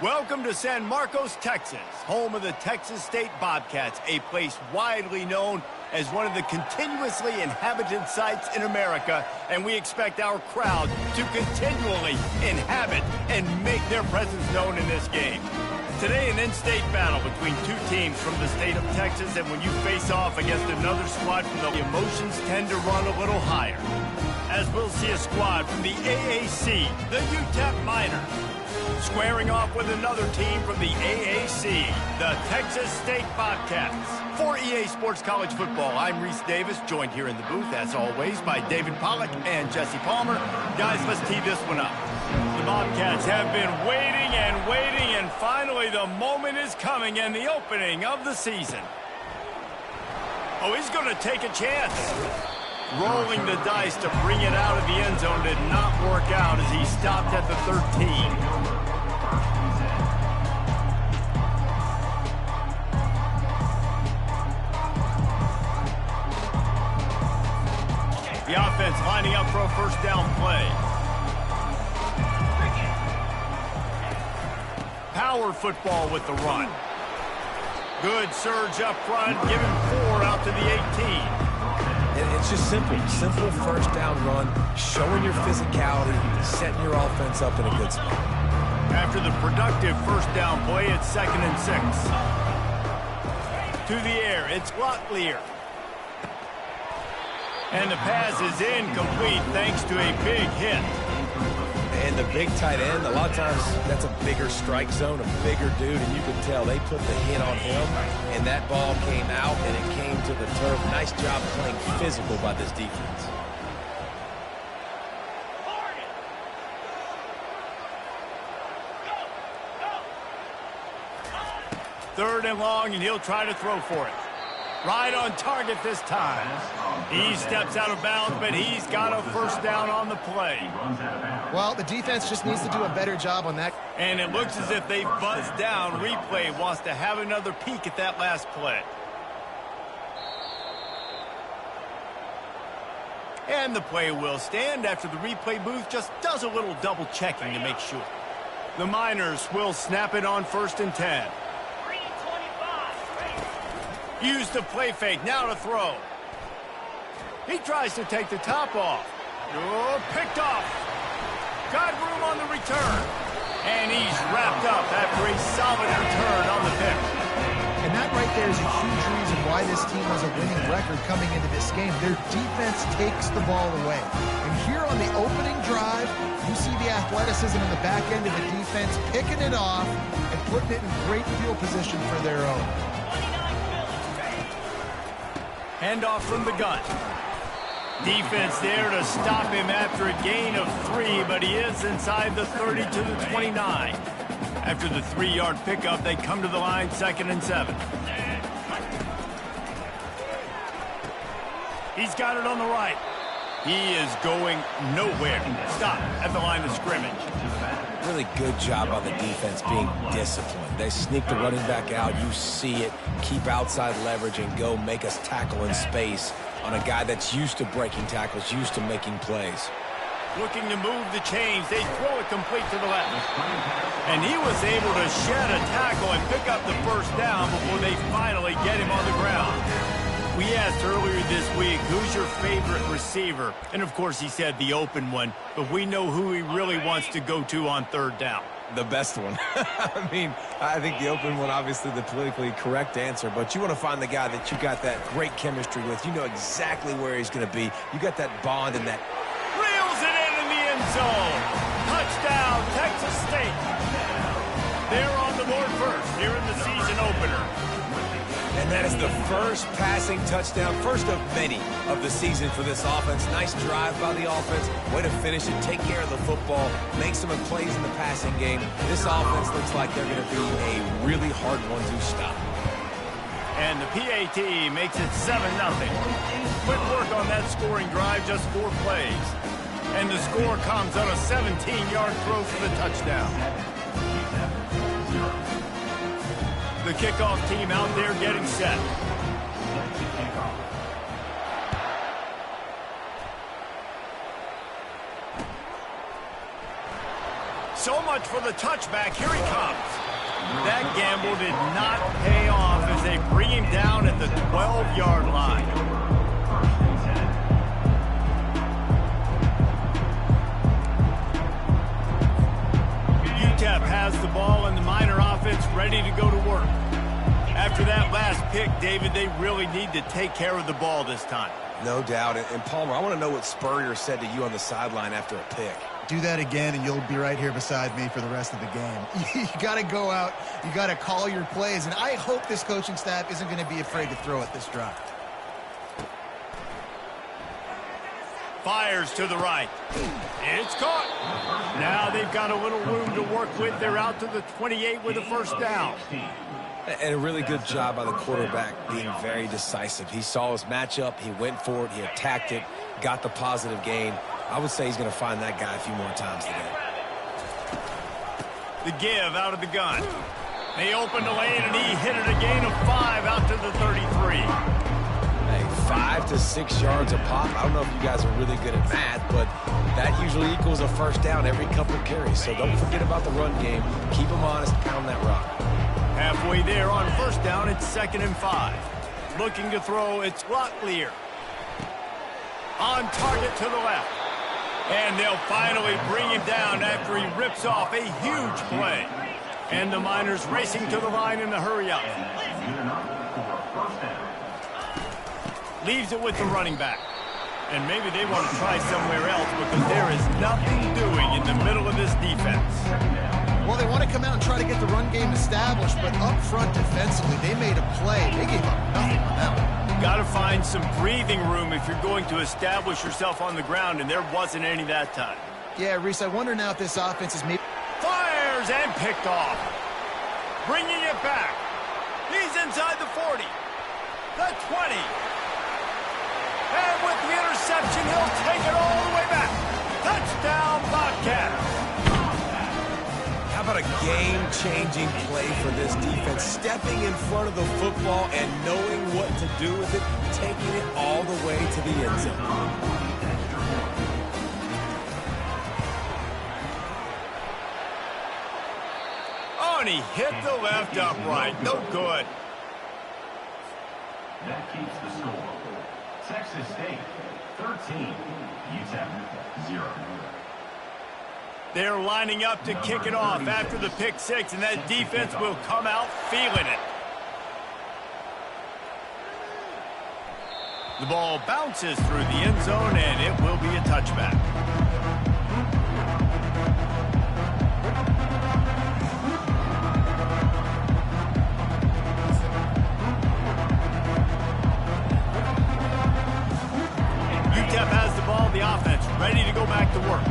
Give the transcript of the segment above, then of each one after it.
Welcome to San Marcos, Texas, home of the Texas State Bobcats, a place widely known as one of the continuously inhabited sites in America, and we expect our crowd to continually inhabit and make their presence known in this game. Today, an in-state battle between two teams from the state of Texas, and when you face off against another squad from the emotions tend to run a little higher. As we'll see a squad from the AAC, the Utep Miners, squaring off with another team from the AAC, the Texas State Bobcats. For EA Sports College Football, I'm Reese Davis, joined here in the booth, as always, by David Pollack and Jesse Palmer. Guys, let's tee this one up. The Bobcats have been waiting and waiting, and finally the moment is coming and the opening of the season. Oh, he's going to take a chance. Rolling the dice to bring it out of the end zone did not work out as he stopped at the 13. The offense lining up for a first down play. Power football with the run. Good surge up front, giving 4 out to the 18. It's just simple first down run, showing your physicality, setting your offense up in a good spot. After the productive first down play, it's 2nd and 6. To the air, it's Locklear. And the pass is incomplete thanks to a big hit. And the big tight end, a lot of times that's a bigger strike zone, a bigger dude, and you can tell they put the hit on him, and that ball came out, and it came to the turf. Nice job playing physical by this defense. Third and long, and he'll try to throw for it. Right on target this time. He steps out of bounds, but he's got a first down on the play. Well, the defense just needs to do a better job on that. And it looks as if they've buzzed down. Replay wants to have another peek at that last play. And the play will stand after the replay booth just does a little double checking to make sure. The Miners will snap it on 1st and 10. Use the play fake, now to throw. He tries to take the top off. Oh, picked off. Got room on the return. And he's wrapped up after a solid return on the pick. And that right there is a huge reason why this team has a winning record coming into this game. Their defense takes the ball away. And here on the opening drive, you see the athleticism in the back end of the defense picking it off and putting it in great field position for their own. Handoff from the gun. Defense there to stop him after a gain of 3, but he is inside the 30 to the 29. After the 3-yard pickup, they come to the line 2nd and 7. He's got it on the right. He is going nowhere. Stop at the line of scrimmage. Really good job by the defense being disciplined. They sneak the running back out. You see it. Keep outside leverage and go make us tackle in space on a guy that's used to breaking tackles, used to making plays. Looking to move the chains. They throw it complete to the left. And he was able to shed a tackle and pick up the first down before they finally get him on the ground. We asked earlier this week, who's your favorite receiver? And, of course, he said the open one. But we know who he really wants to go to on 3rd down. The best one. I mean, I think the open one, obviously the politically correct answer. But you want to find the guy that you got that great chemistry with. You know exactly where he's going to be. You got that bond and that. Reels it in the end zone. Touchdown, Texas State. They're on the board first here in the season opener. And that is the first passing touchdown, first of many of the season for this offense. Nice drive by the offense. Way to finish it, take care of the football, make some plays in the passing game. This offense looks like they're going to be a really hard one to stop. And the PAT makes it 7-0. Quick work on that scoring drive, just 4 plays. And the score comes on a 17-yard throw for the touchdown. The kickoff team out there getting set. So much for the touchback. Here he comes. That gamble did not pay off as they bring him down at the 12-yard line. Utep has the ball and the Miner offense ready to go to work. After that last pick, David, they really need to take care of the ball this time. No doubt. And Palmer, I want to know what Spurrier said to you on the sideline after a pick. Do that again, and you'll be right here beside me for the rest of the game. You got to go out. You got to call your plays, and I hope this coaching staff isn't going to be afraid to throw it this drive. Fires to the right. It's caught. Now they've got a little room to work with. They're out to the 28 with a first down. And a really good job by the quarterback being very decisive. He saw his matchup. He went for it. He attacked it. Got the positive gain. I would say he's going to find that guy a few more times today. The give out of the gun. They opened the lane, and he hit it a gain of 5 out to the 33. Hey, 5 to 6 yards a pop. I don't know if you guys are really good at math, but that usually equals a first down every couple of carries. So don't forget about the run game. Keep them honest. Pound that rock. Halfway there on first down, it's 2nd and 5. Looking to throw, it's Locklear. On target to the left. And they'll finally bring him down after he rips off a huge play. And the Miners racing to the line in the hurry up. Leaves it with the running back. And maybe they want to try somewhere else because there is nothing doing in the middle of this defense. Well, they want to come out and try to get the run game established, but up front defensively, they made a play. They gave up nothing on that one. Got to find some breathing room if you're going to establish yourself on the ground, and there wasn't any that time. Yeah, Reese, I wonder now if this offense is maybe... Fires and picked off. Bringing it back. He's inside the 40. The 20. And with the interception, he'll take it all the way back. Touchdown, Bobcats. How about a game-changing play for this defense? Stepping in front of the football and knowing what to do with it, taking it all the way to the end zone. Oh, and he hit the left upright. No good. That keeps the score. Texas State, 13. Utep, 0. They're lining up to kick it off after the pick six, and that defense will come out feeling it. The ball bounces through the end zone, and it will be a touchback. Utep has the ball, the offense ready to go back to work.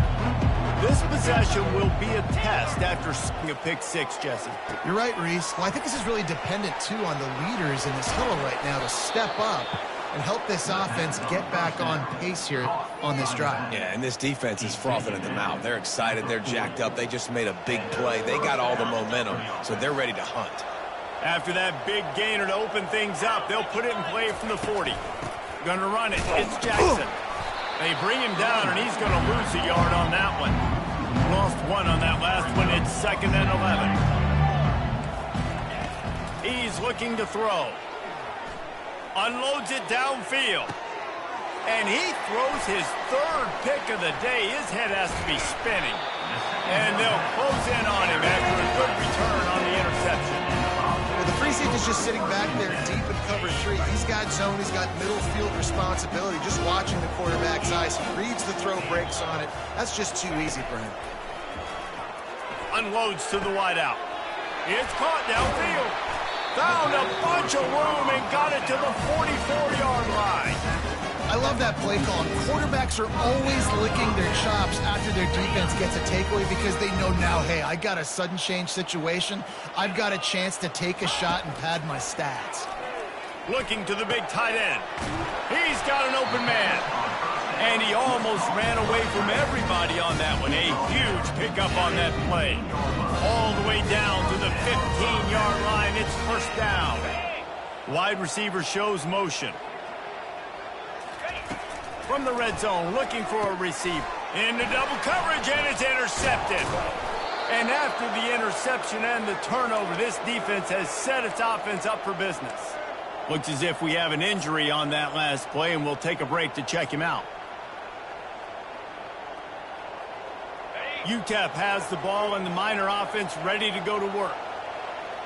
This possession will be a test after seeing a pick six, Jesse. You're right, Reese. Well, I think this is really dependent, too, on the leaders in this huddle right now to step up and help this offense get back on pace here on this drive. Yeah, and this defense is frothing at the mouth. They're excited. They're jacked up. They just made a big play. They got all the momentum, so they're ready to hunt. After that big gainer to open things up, they'll put it in play from the 40. Gonna run it. It's Jackson. They bring him down, and he's going to lose a yard on that one. Lost one on that last one. It's 2nd and 11. He's looking to throw. Unloads it downfield. And he throws his 3rd pick of the day. His head has to be spinning. And they'll close in on him after a good return on the interception. The free safety is just sitting back there deep in cover 3. He's got zone. He's got middle field responsibility. Just watching the quarterback's eyes. He reads the throw, breaks on it. That's just too easy for him. Unloads to the wideout. It's caught downfield. Found a bunch of room and got it to the 44-yard line. I love that play call. Quarterbacks are always licking their chops after their defense gets a takeaway because they know now, hey, I got a sudden change situation. I've got a chance to take a shot and pad my stats. Looking to the big tight end. He's got an open man. And he almost ran away from everybody on that one. A huge pickup on that play. All the way down to the 15-yard line. It's first down. Wide receiver shows motion. From the red zone, looking for a receiver. Into double coverage, and it's intercepted. And after the interception and the turnover, this defense has set its offense up for business. Looks as if we have an injury on that last play, and we'll take a break to check him out. Utep has the ball and the Miner offense ready to go to work.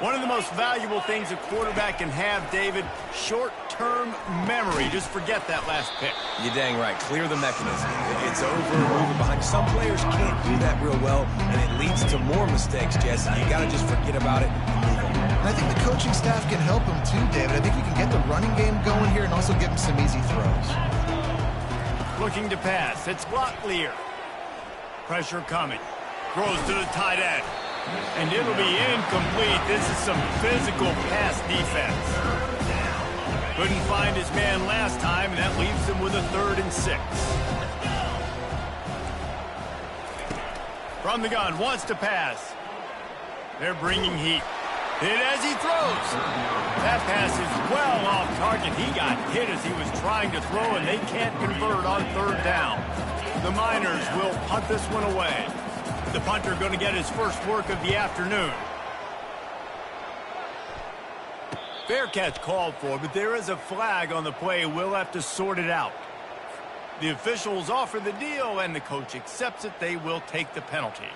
One of the most valuable things a quarterback can have, David, short-term memory. Just forget that last pick. You're dang right. Clear the mechanism. It's over, moving behind. Some players can't do that real well, and it leads to more mistakes, Jesse. You got to just forget about it and move on. And I think the coaching staff can help him too, David. I think you can get the running game going here and also give him some easy throws. Looking to pass. It's Locklear. Pressure coming. Throws to the tight end. And it'll be incomplete. This is some physical pass defense. Couldn't find his man last time, and that leaves him with a 3rd and 6. From the gun, wants to pass. They're bringing heat. Hit as he throws. That pass is well off target. He got hit as he was trying to throw, and they can't convert on 3rd down. The Miners will punt this one away. The punter going to get his first work of the afternoon. Fair catch called for, but there is a flag on the play. We'll have to sort it out. The officials offer the deal, and the coach accepts it. They will take the penalty.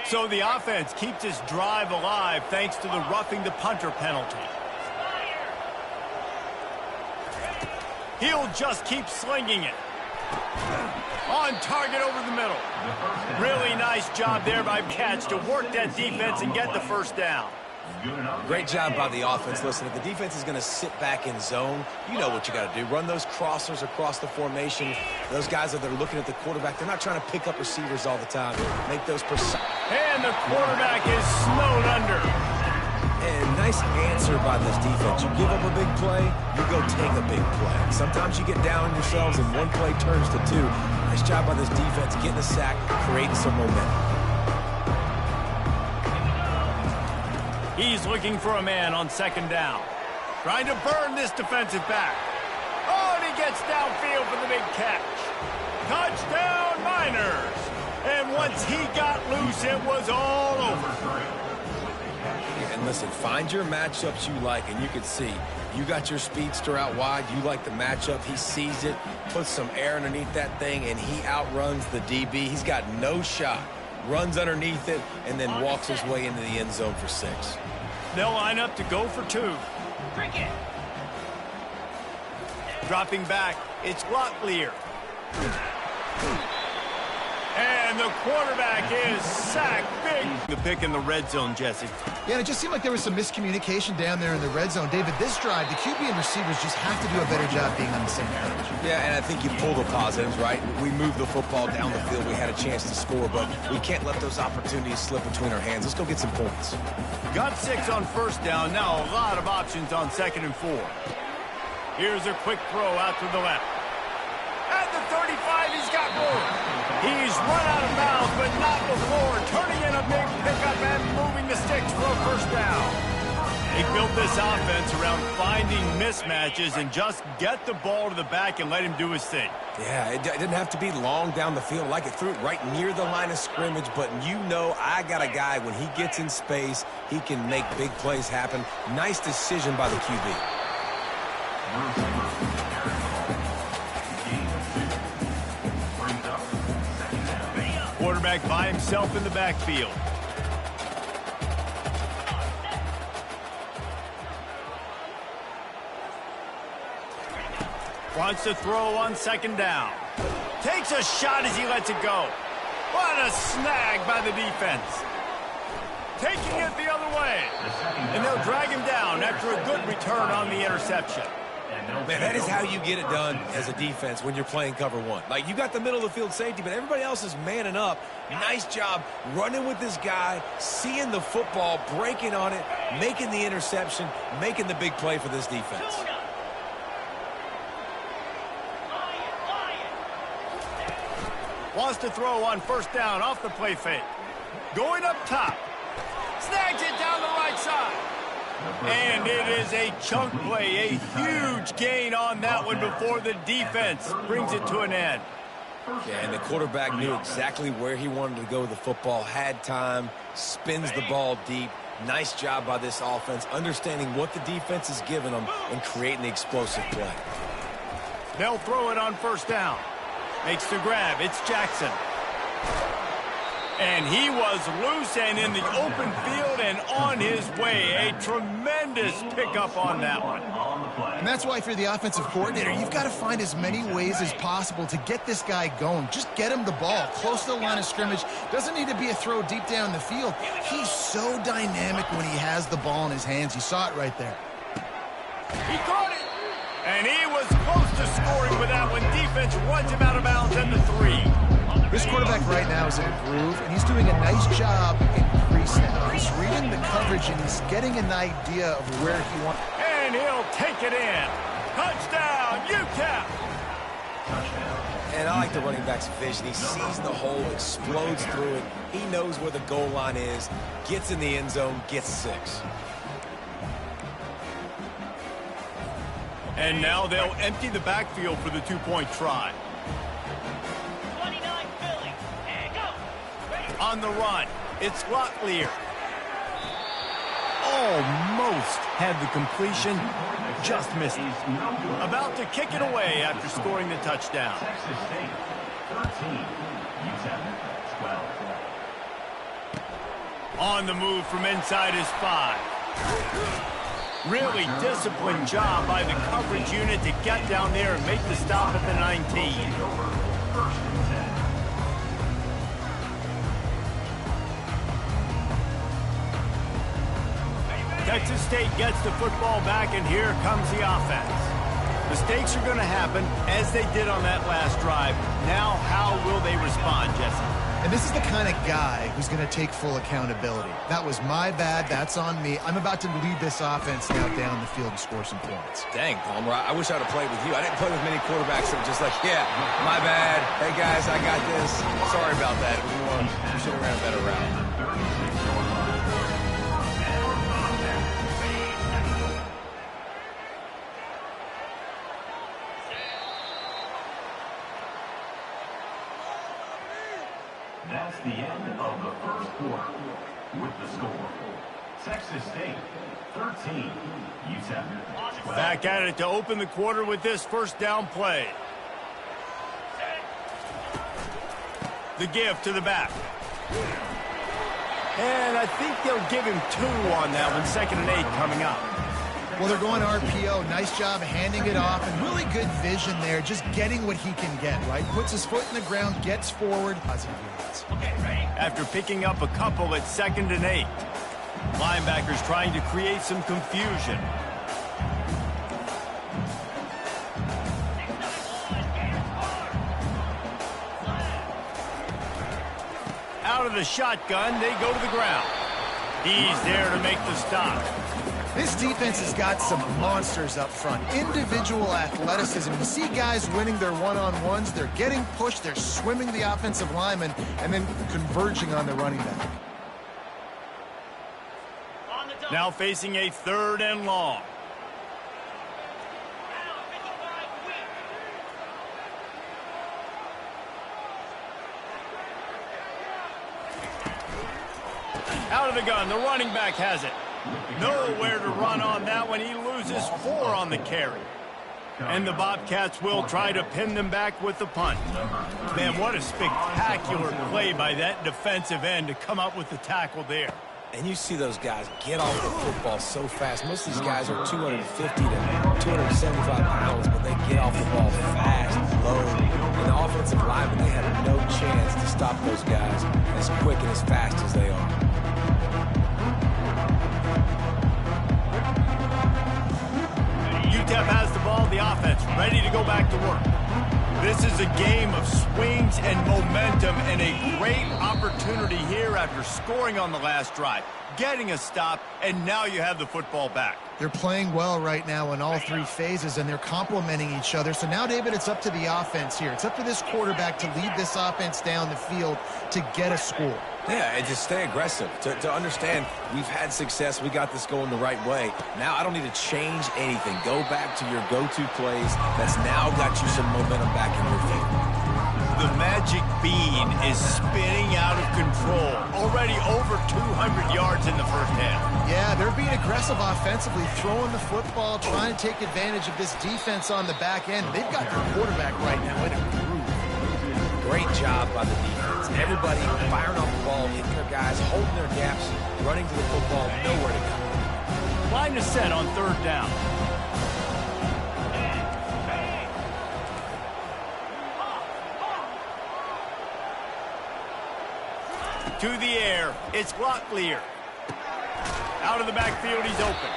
So the offense keeps this drive alive thanks to the roughing the punter penalty. He'll just keep slinging it. On target over the middle. Really nice job there by Catch to work that defense and get the first down. Great job by the offense. Listen, if the defense is going to sit back in zone, you know what you got to do. Run those crossers across the formation. Those guys that are looking at the quarterback, they're not trying to pick up receivers all the time. Make those precise. And the quarterback is snowed under. And nice answer by this defense. You give up a big play, you go take a big play. Sometimes you get down on yourselves and one play turns to 2. Nice job by this defense getting a sack, creating some momentum. He's looking for a man on 2nd down. Trying to burn this defensive back. Oh, and he gets downfield for the big catch. Touchdown, Miners. And once he got loose, it was all over. And listen, find your matchups you like, and you can see you got your speedster out wide. You like the matchup. He sees it, puts some air underneath that thing, and he outruns the DB. He's got no shot. Runs underneath it, and then walks his way into the end zone for 6. They'll line up to go for 2. Dropping back, it's Locklear. And the quarterback is sacked big. The pick in the red zone, Jesse. Yeah, and it just seemed like there was some miscommunication down there in the red zone. David, this drive, the QB and receivers just have to do a better job being on the same page. Yeah, and I think you pull the positives, right? We moved the football down the field. We had a chance to score, but we can't let those opportunities slip between our hands. Let's go get some points. Got 6 on 1st down. Now a lot of options on 2nd and 4. Here's a quick throw out to the left. At the 35, he's got more. He's run out of bounds, but not before. Turning in a big pickup and moving the sticks for a 1st down. They built this offense around finding mismatches and just get the ball to the back and let him do his thing. Yeah, it didn't have to be long down the field. Like it threw it right near the line of scrimmage, but you know I got a guy, when he gets in space, he can make big plays happen. Nice decision by the QB. Quarterback by himself in the backfield. Wants to throw on 2nd down. Takes a shot as he lets it go. What a snag by the defense. Taking it the other way. And they'll drag him down after a good return on the interception. Man, that is how you get it done as a defense when you're playing cover 1. Like, you got the middle of the field safety, but everybody else is manning up. Nice job running with this guy, seeing the football, breaking on it, making the interception, making the big play for this defense. Wants to throw on 1st down off the play fake. Going up top. Snags it down the right side. And it is a chunk play, a huge gain on that one before the defense brings it to an end. Yeah, and the quarterback knew exactly where he wanted to go with the football, had time, spins the ball deep. Nice job by this offense, understanding what the defense is giving them and creating the explosive play. They'll throw it on first down. Makes the grab. It's Jackson. And he was loose and in the open field and on his way. A tremendous pickup on that one. And that's why if you're the offensive coordinator, you've got to find as many ways as possible to get this guy going. Just get him the ball close to the line of scrimmage. Doesn't need to be a throw deep down the field. He's so dynamic when he has the ball in his hands. You saw it right there. He caught it. And he was close to scoring with that one. Defense runs him out of bounds at the 3. This quarterback right now is in a groove, and he's doing a nice job in crease now. He's reading the coverage, and he's getting an idea of where he wants. And he'll take it in. Touchdown, Utep! And I like the running back's vision. He sees the hole, explodes through it. He knows where the goal line is, gets in the end zone, gets 6. And now they'll empty the backfield for the 2-point try. On the run, it's Locklear. Almost had the completion, just missed it. About to kick it away after scoring the touchdown. Texas State, 13, Utep, 12. On the move from inside his 5. Really disciplined job by the coverage unit to get down there and make the stop at the 19. First and 10. Texas State gets the football back, and here comes the offense. Mistakes are going to happen, as they did on that last drive. Now, how will they respond, Jesse? And this is the kind of guy who's going to take full accountability. That was my bad. That's on me. I'm about to lead this offense now down the field and score some points. Dang, Palmer, I wish I would have played with you. I didn't play with many quarterbacks that were just like, yeah, my bad. Hey, guys, I got this. Sorry about that. We should have ran a better route. That's the end of the first quarter with the score. Texas State, 13, Utep, 12. Back at it to open the quarter with this first down play. The give to the back. And I think they'll give him 2 on that one. 2nd and 8 coming up. Well, they're going RPO. Nice job handing it off, and really good vision there, just getting what he can get, right? Puts his foot in the ground, gets forward. Positive yards. After picking up a couple at 2nd and 8. Linebackers trying to create some confusion. Out of the shotgun, they go to the ground. He's there to make the stop. This defense has got some monsters up front. Individual athleticism. You see guys winning their one-on-ones. They're getting pushed. They're swimming the offensive lineman and then converging on the running back. Now facing a 3rd and long. Out of the gun, the running back has it. Nowhere to run on that one. He loses 4 on the carry. And the Bobcats will try to pin them back with the punt. Man, what a spectacular play by that defensive end to come up with the tackle there. And you see those guys get off the football so fast. Most of these guys are 250 to 275 pounds, but they get off the ball fast, low. And the offensive linemen, they have no chance to stop those guys as quick and as fast as they are. Utep has the ball, the offense ready to go back to work. This is a game of swings and momentum, and a great opportunity here after scoring on the last drive, getting a stop, and now you have the football back. They're playing well right now in all 3 phases, and they're complementing each other. So now, David, it's up to the offense here. It's up to this quarterback to lead this offense down the field to get a score. Yeah, and just stay aggressive. To understand we've had success, we got this going the right way. Now I don't need to change anything. Go back to your go-to plays. That's now got you some momentum back in your favor. the magic bean is spinning out of control. Already over 200 yards in the first half. Yeah, they're being aggressive offensively, throwing the football, trying to take advantage of this defense on the back end. They've got their quarterback right now in a groove. Great job by the defense. Everybody firing off the ball, hitting their guys, holding their gaps, running to the football, nowhere to go. Line is set on third down. To the air, it's Locklear. Out of the backfield, he's open.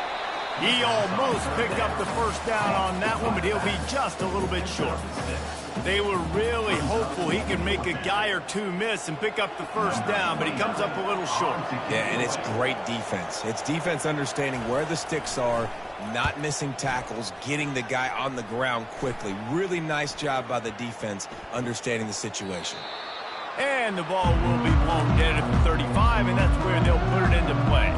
He almost picked up the first down on that one, but he'll be just a little bit short. They were really hopeful he could make a guy or two miss and pick up the first down, but he comes up a little short. Yeah, and it's great defense. It's defense understanding where the sticks are, not missing tackles, getting the guy on the ground quickly. Really nice job by the defense understanding the situation. And the ball will be blown dead at the 35, and that's where they'll put it into play.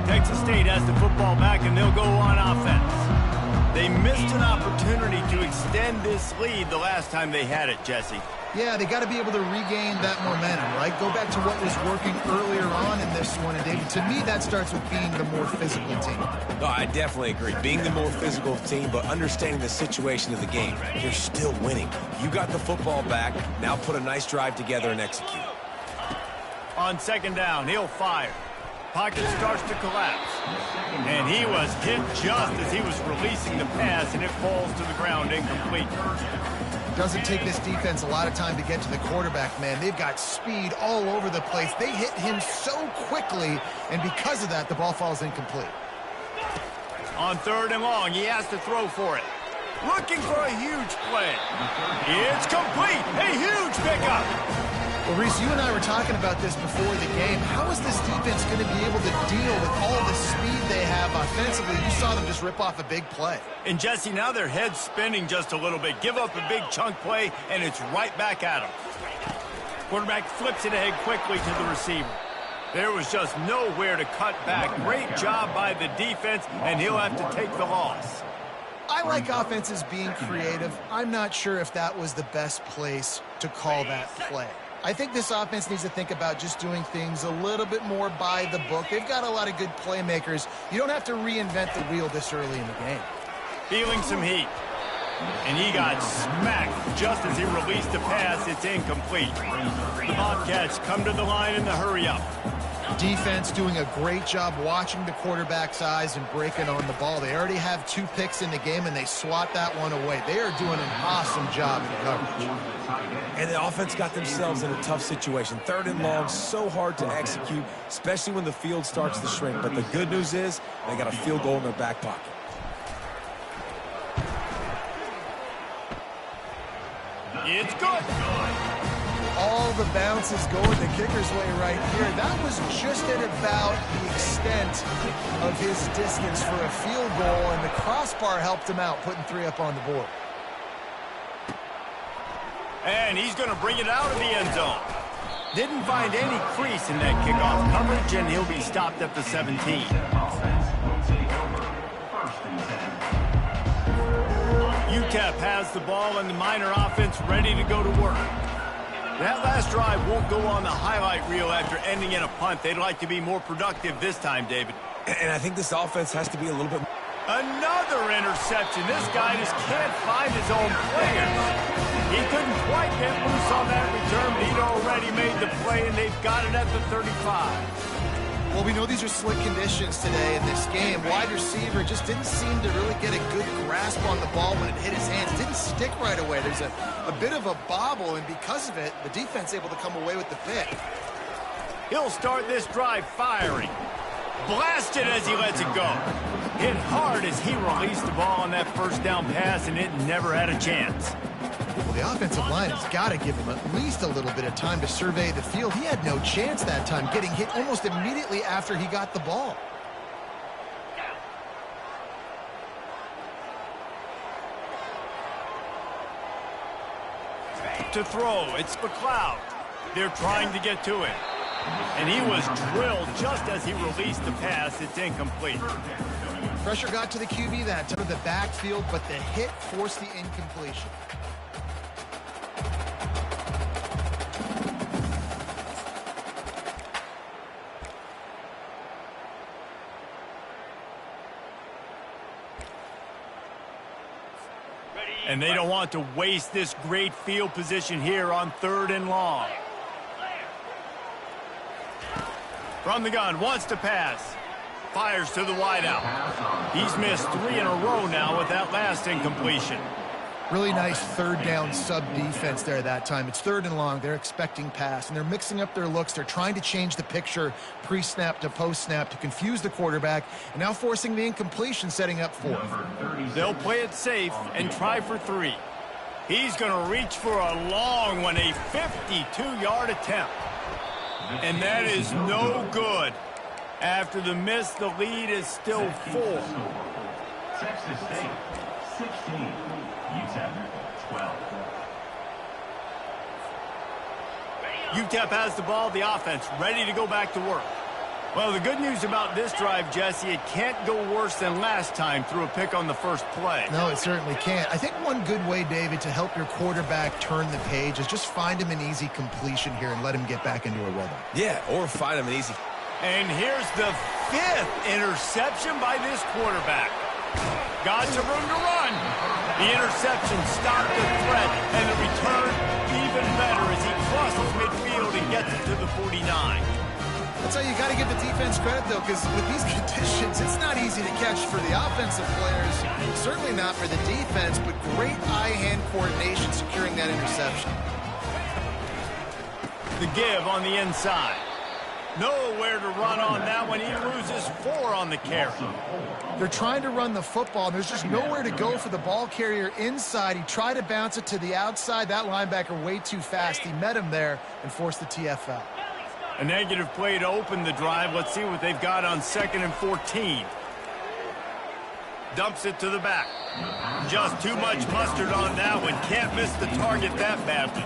Texas State has the football back, and they'll go on offense. They missed an opportunity to extend this lead the last time they had it, Jesse. Yeah, they got to be able to regain that momentum, right? Go back to what was working earlier on in this one. And, David, to me, that starts with being the more physical team. No, I definitely agree. Being the more physical team, but understanding the situation of the game. You're still winning. You got the football back. Now put a nice drive together and execute. On second down, he'll fire. Pocket starts to collapse. And he was hit just as he was releasing the pass, and it falls to the ground incomplete. Doesn't take this defense a lot of time to get to the quarterback, man. They've got speed all over the place. They hit him so quickly, and because of that, the ball falls incomplete. On third and long, he has to throw for it. Looking for a huge play. It's complete. A huge pickup. Well, Reese, you and I were talking about this before the game. How is this defense going to be able to deal with all the speed they have offensively? You saw them just rip off a big play. And, Jesse, now their head's spinning just a little bit. Give up a big chunk play, and it's right back at them. Quarterback flips it ahead quickly to the receiver. There was just nowhere to cut back. Great job by the defense, and he'll have to take the loss. I like offenses being creative. I'm not sure if that was the best place to call that play. I think this offense needs to think about just doing things a little bit more by the book. They've got a lot of good playmakers. You don't have to reinvent the wheel this early in the game. Feeling some heat. And he got smacked just as he released the pass. It's incomplete. The Bobcats come to the line in the hurry-up. Defense doing a great job watching the quarterback's eyes and breaking on the ball. They already have 2 picks in the game, and they swat that one away. They are doing an awesome job in coverage. And the offense got themselves in a tough situation. Third and long, so hard to execute, especially when the field starts to shrink. But the good news is they got a field goal in their back pocket. It's good. All the bounces going the kicker's way right here. That was just at about the extent of his distance for a field goal, and the crossbar helped him out, putting 3 up on the board. And he's going to bring it out of the end zone. Didn't find any crease in that kickoff coverage, and he'll be stopped at the 17. Utep has the ball, and the Miner offense ready to go to work. That last drive won't go on the highlight reel after ending in a punt. They'd like to be more productive this time, David. And I think this offense has to be a little bit... Another interception. This guy just can't find his own players. He couldn't quite get loose on that return, but he'd already made the play, and they've got it at the 35. Well, we know these are slick conditions today in this game. Wide receiver just didn't seem to really get a good grasp on the ball when it hit his hands. Didn't stick right away. There's a bit of a bobble, and because of it, the defense able to come away with the pick. He'll start this drive firing. Blasted as he lets it go. Hit hard as he released the ball on that first down pass, and it never had a chance. Well, the offensive line has got to give him at least a little bit of time to survey the field. He had no chance that time, getting hit almost immediately after he got the ball. To throw, it's McLeod. They're trying to get to it. And he was drilled just as he released the pass. It's incomplete. Pressure got to the QB that time of the backfield, but the hit forced the incompletion. And they don't want to waste this great field position here on 3rd and long. From the gun, wants to pass. Fires to the wideout. He's missed 3 in a row now with that last incompletion. Really nice 3rd down sub-defense there that time. It's 3rd and long. They're expecting pass, and they're mixing up their looks. They're trying to change the picture pre-snap to post-snap to confuse the quarterback, and now forcing the incompletion, setting up 4th. They'll play it safe and try for 3. He's going to reach for a long one, a 52-yard attempt. And that is no good. After the miss, the lead is still 4. Texas State, 16. Utep, 12. Utep has the ball, the offense ready to go back to work. Well, the good news about this drive, Jesse, it can't go worse than last time through a pick on the first play. No, it certainly can't. I think one good way, David, to help your quarterback turn the page is just find him an easy completion here and let him get back into a rhythm. Yeah, or find him an easy. And here's the 5th interception by this quarterback. Got some room to run. The interception stopped the threat, and the return even better as he crosses midfield and gets it to the 49. That's how you got to give the defense credit, though, because with these conditions, it's not easy to catch for the offensive players, certainly not for the defense, but great eye-hand coordination securing that interception. The give on the inside. Nowhere to run on that one. He loses 4 on the carry. They're trying to run the football, and there's just nowhere to go for the ball carrier inside. He tried to bounce it to the outside. That linebacker way too fast. He met him there and forced the TFL. A negative play to open the drive. Let's see what they've got on 2nd and 14. Dumps it to the back. Just too much mustard on that one. Can't miss the target that badly.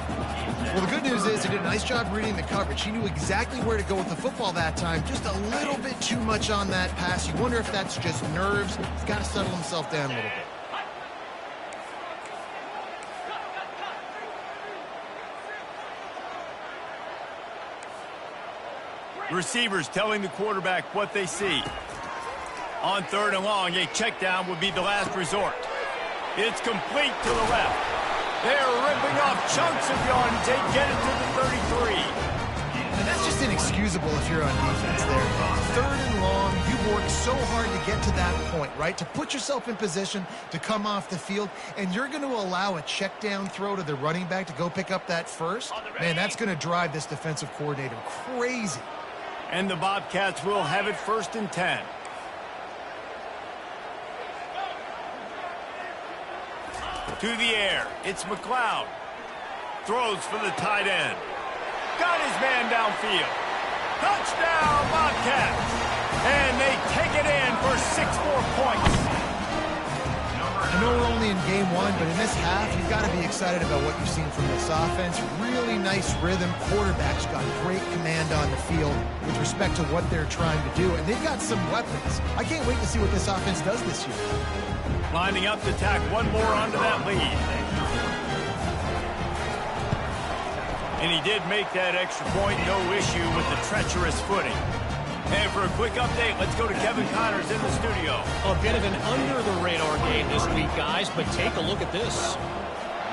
Well, the good news is he did a nice job reading the coverage. He knew exactly where to go with the football that time. Just a little bit too much on that pass. You wonder if that's just nerves. He's got to settle himself down a little bit. Receivers telling the quarterback what they see. On 3rd and long, a check down would be the last resort. It's complete to the left. They're ripping off chunks of yardage. They get it to the 33. And that's just inexcusable if you're on defense there. 3rd and long, you've worked so hard to get to that point, right? To put yourself in position to come off the field, and you're going to allow a check down throw to the running back to go pick up that first? Man, that's going to drive this defensive coordinator crazy. And the Bobcats will have it 1st and 10. To the air. It's McLeod. Throws for the tight end. Got his man downfield. Touchdown, Bobcats. And they take it in for 6 more points. I know we're only in game 1, but in this half, you've got to be excited about what you've seen from this offense. Really nice rhythm. Quarterback's got great command on the field with respect to what they're trying to do. And they've got some weapons. I can't wait to see what this offense does this year. Lining up to tack one more onto that lead. And he did make that extra point. No issue with the treacherous footing. And for a quick update, let's go to Kevin Connors in the studio. A bit of an under-the-radar game this week, guys, but take a look at this.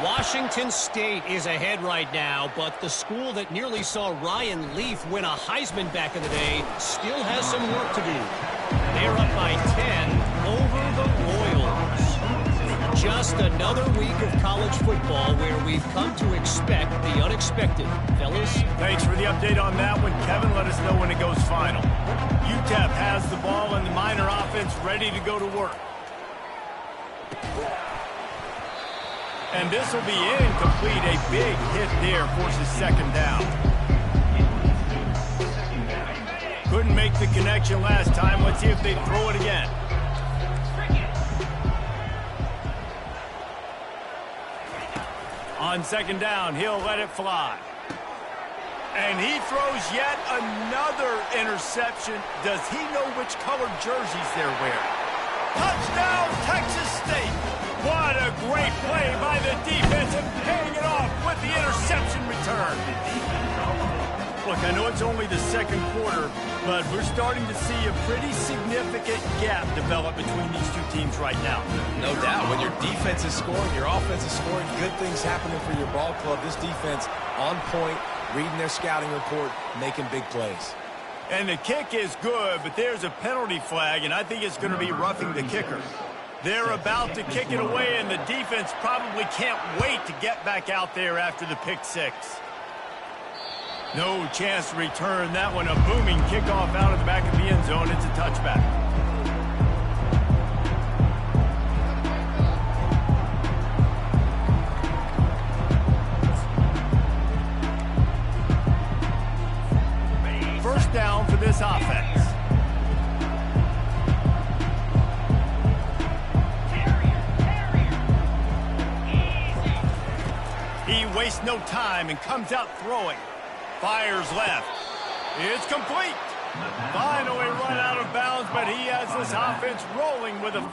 Washington State is ahead right now, but the school that nearly saw Ryan Leaf win a Heisman back in the day still has some work to do. They're up by 10 over the Royals. Just another week of college football where we've come to expect the unexpected. Fellas? Thanks for the update on that one, Kevin. Let us know when it goes final. Utep has the ball and the Miner offense ready to go to work. And this will be incomplete. A big hit there forces 2nd down. Couldn't make the connection last time. Let's see if they throw it again. On 2nd down, he'll let it fly. And he throws yet another interception. Does he know which colored jerseys they're wearing? Touchdown, Texas State. What a great play by the defense and paying it off with the interception return. Look, I know it's only the second quarter, but we're starting to see a pretty significant gap develop between these two teams right now. No doubt. When your defense is scoring, your offense is scoring, good things happening for your ball club. This defense on point, reading their scouting report, making big plays. And the kick is good, but there's a penalty flag, and I think it's going to be roughing the kicker. They're about to kick it away, and the defense probably can't wait to get back out there after the pick six. No chance to return that one. A booming kickoff out of the back of the end zone. It's a touchback. First down for this offense. He wastes no time and comes out throwing. Fires left. It's complete. Finally run out of bounds, but he has this offense rolling with a...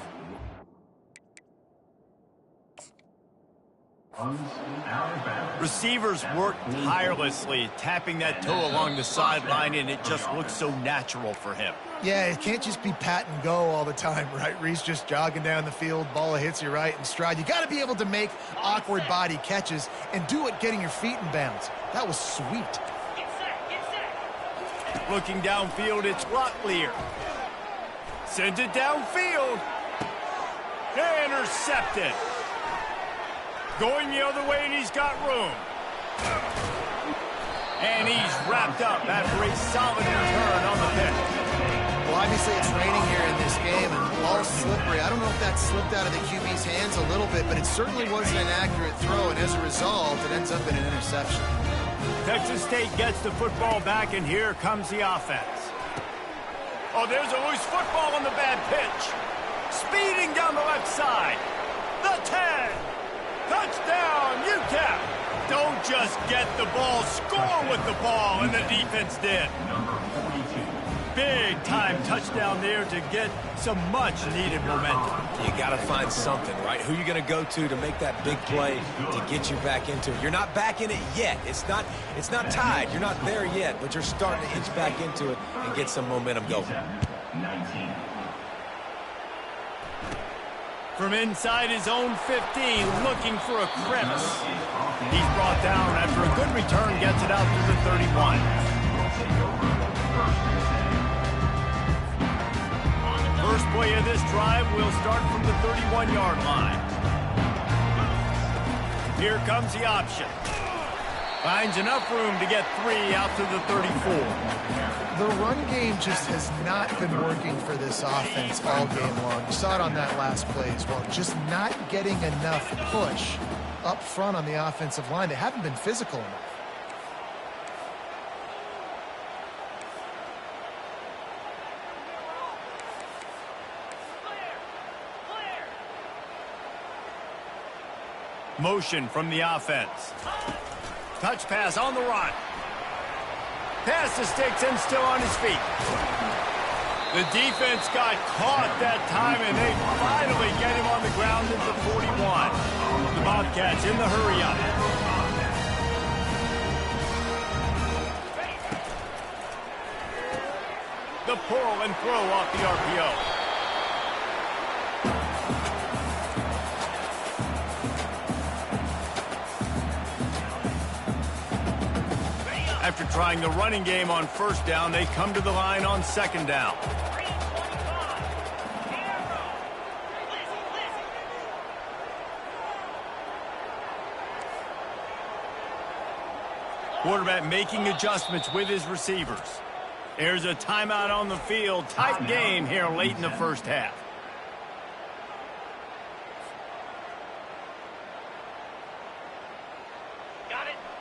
Receivers work tirelessly, tapping that toe along the sideline, and it just looks so natural for him. Yeah, it can't just be pat and go all the time, right? Reese just jogging down the field, ball hits you right in stride. You got to be able to make awkward body catches and do it getting your feet in bounds. That was sweet. Looking downfield, it's Locklear. Sends it downfield. Intercepted. Going the other way, and he's got room. And he's wrapped up after a solid return on the pick. Well, obviously it's raining here in this game, and the ball's slippery. I don't know if that slipped out of the QB's hands a little bit, but it certainly wasn't an accurate throw, and as a result, it ends up in an interception. Texas State gets the football back, and here comes the offense. Oh, there's a loose football on the bad pitch. Speeding down the left side. The 10. Touchdown, Utep. Don't just get the ball, score with the ball, and the defense did. Big time touchdown there to get some much needed momentum. You got to find something, right? Who you going to go to make that big play to get you back into it? You're not back in it yet. It's not tied. You're not there yet, but you're starting to inch back into it and get some momentum going. From inside his own 15, looking for a crevice. He's brought down after a good return, gets it out to the 31. First play of this drive will start from the 31-yard line. Here comes the option. Finds enough room to get 3 out to the 34. The run game just has not been working for this offense all game long. You saw it on that last play as well. Just not getting enough push up front on the offensive line. They haven't been physical enough. Motion from the offense. Touch pass on the run. Pass the sticks and still on his feet. The defense got caught that time, and they finally get him on the ground at the 41. The Bobcats in the hurry-up. The pull and throw off the RPO. After trying the running game on first down, they come to the line on second down. Quarterback making adjustments with his receivers. There's a timeout on the field. Tight game here late in the first half.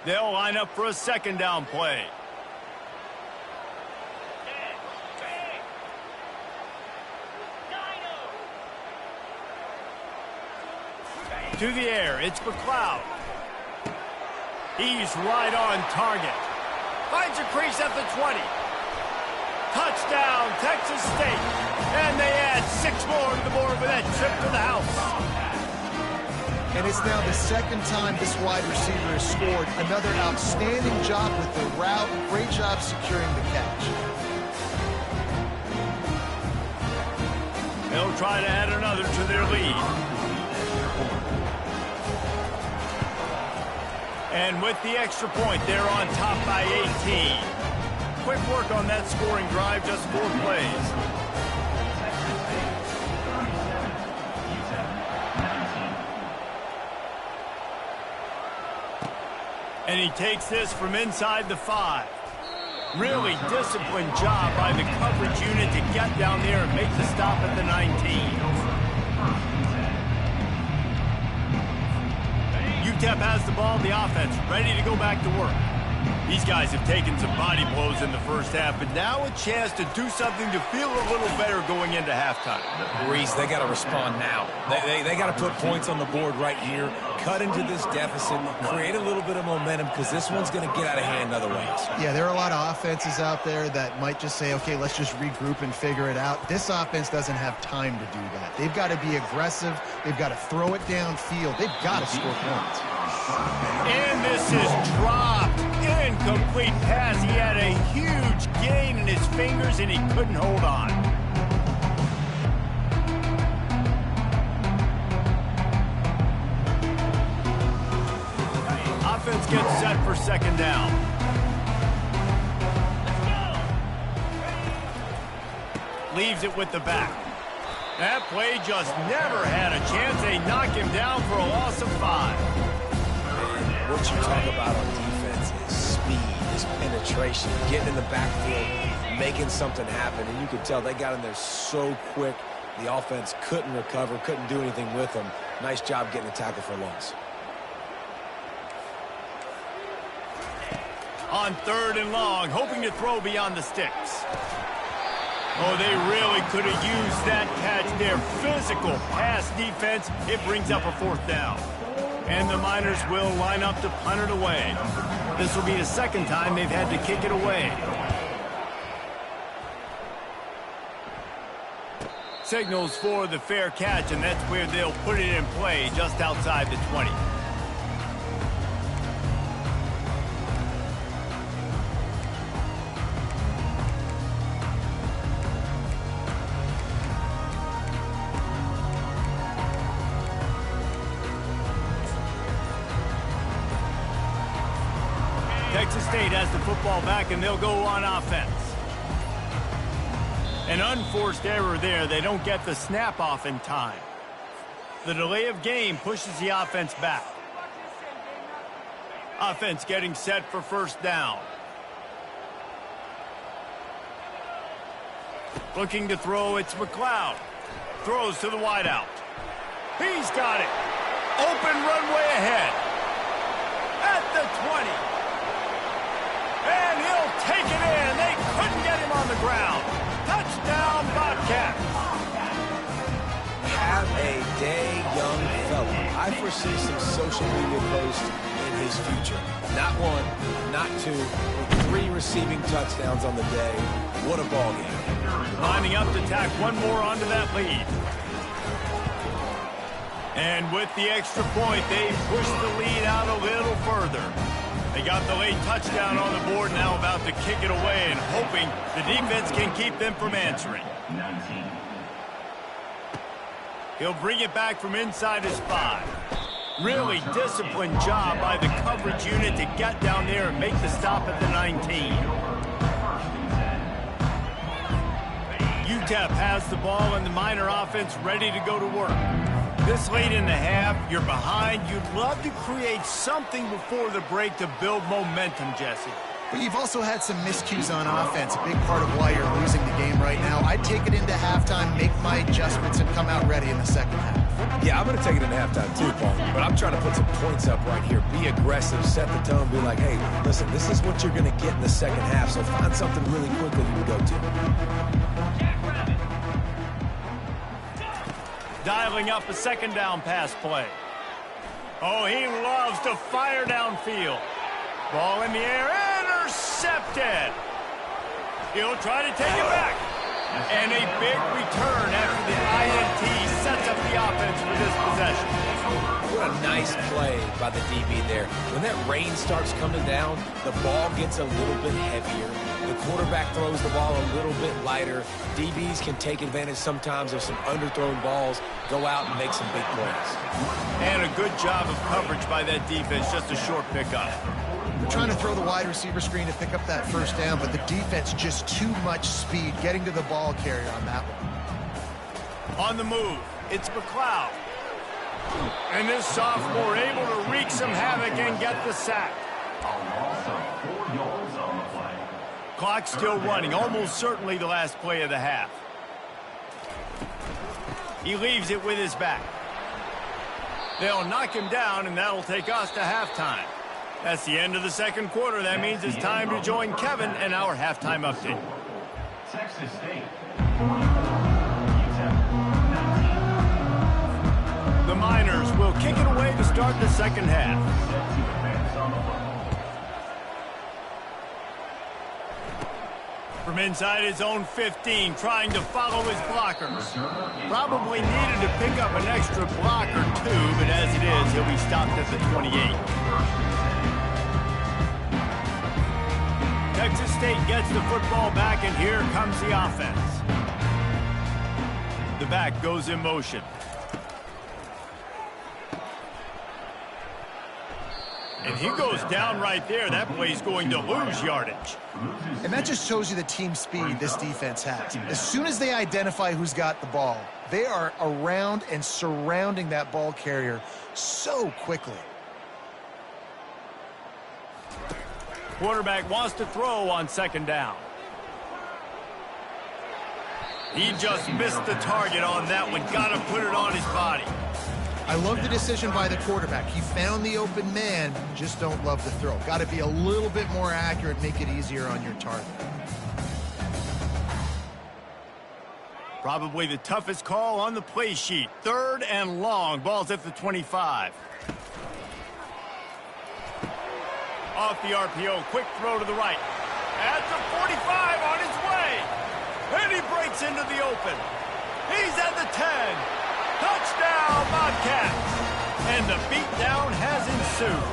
They'll line up for a second down play. To the air, it's McLeod. He's right on target. Finds a crease at the 20. Touchdown, Texas State. And they add 6 more to the board with that trip to the house. And it's now the second time this wide receiver has scored. Another outstanding job with the route. Great job securing the catch. They'll try to add another to their lead. And with the extra point, they're on top by 18. Quick work on that scoring drive, just 4 plays. And he takes this from inside the 5. Really disciplined job by the coverage unit to get down there and make the stop at the 19. Utep has the ball, the offense ready to go back to work. These guys have taken some body blows in the first half, but now a chance to do something to feel a little better going into halftime. Reese, they got to respond now. They got to put points on the board right here, cut into this deficit, create a little bit of momentum, because this one's going to get out of hand otherwise. Yeah, there are a lot of offenses out there that might just say, okay, let's just regroup and figure it out. This offense doesn't have time to do that. They've got to be aggressive. They've got to throw it downfield. They've got to score points. And this is dropped. Incomplete pass. He had a huge gain in his fingers, and he couldn't hold on. Offense gets set for second down. Leaves it with the back. That play just never had a chance. They knock him down for a loss of 5. What you talk about on defense is speed, is penetration, getting in the backfield, making something happen. And you could tell they got in there so quick. The offense couldn't recover, couldn't do anything with them. Nice job getting a tackle for loss. On 3rd and long, hoping to throw beyond the sticks. Oh, they really could have used that catch. Their physical pass defense, it brings up a 4th down. And the Miners will line up to punt it away. This will be the second time they've had to kick it away. Signals for the fair catch, and that's where they'll put it in play, just outside the 20. Texas State has the football back, and they'll go on offense. An unforced error there. They don't get the snap off in time. The delay of game pushes the offense back. Offense getting set for 1st down. Looking to throw, it's McLeod. Throws to the wideout. He's got it. Open runway ahead. At the 20. And he'll take it in. They couldn't get him on the ground. Touchdown, Bobcats. Have a day, young fella. I foresee some social media posts in his future. Not 1, not 2, but 3 receiving touchdowns on the day. What a ball game. Lining up to tack one more onto that lead. And with the extra point, they push the lead out a little further. They got the late touchdown on the board, now about to kick it away and hoping the defense can keep them from answering. 19. He'll bring it back from inside his 5. Really disciplined job by the coverage unit to get down there and make the stop at the 19. Utep has the ball and the Miner offense ready to go to work. This late in the half, you're behind. You'd love to create something before the break to build momentum, Jesse. But you've also had some miscues on offense, a big part of why you're losing the game right now. I'd take it into halftime, make my adjustments, and come out ready in the second half. Yeah, I'm going to take it into halftime too, Paul. But I'm trying to put some points up right here. Be aggressive, set the tone, be like, hey, listen, this is what you're going to get in the second half, so find something really quick that you can go to. Dialing up a 2nd down pass play. Oh, he loves to fire downfield. Ball in the air, intercepted! intercepted. He'll try to take it back. And a big return after the INT sets up the offense for this possession. What a nice play by the DB there. When that rain starts coming down, the ball gets a little bit heavier. The quarterback throws the ball a little bit lighter. DBs can take advantage sometimes of some underthrown balls, go out and make some big plays. And a good job of coverage by that defense, just a short pickup. They're trying to throw the wide receiver screen to pick up that first down, but the defense just too much speed getting to the ball carrier on that one. On the move, it's McLeod. And this sophomore able to wreak some havoc and get the sack. A loss of 4 yards on the play. Clock still running, almost certainly the last play of the half. He leaves it with his back. They'll knock him down, and that'll take us to halftime. That's the end of the second quarter. That means it's time to join Kevin and our halftime update. Texas State 44, Utep 19. The Miners will kick it away to start the second half. Set to advance on the football. From inside his own 15, trying to follow his blockers. Probably needed to pick up an extra block or two, but as it is, he'll be stopped at the 28. Texas State gets the football back, and here comes the offense. The back goes in motion. And he goes down right there. That play's going to lose yardage. And that just shows you the team speed this defense has. As soon as they identify who's got the ball, they are around and surrounding that ball carrier so quickly. Quarterback wants to throw on second down. He just missed the target on that one. Got to put it on his body. I love the decision by the quarterback. He found the open man, just don't love the throw. Got to be a little bit more accurate, make it easier on your target. Probably the toughest call on the play sheet. Third and long. Ball's at the 25. Off the RPO, quick throw to the right. At the 45 on his way. And he breaks into the open. He's at the 10. Touchdown, Bobcats. And the beatdown has ensued.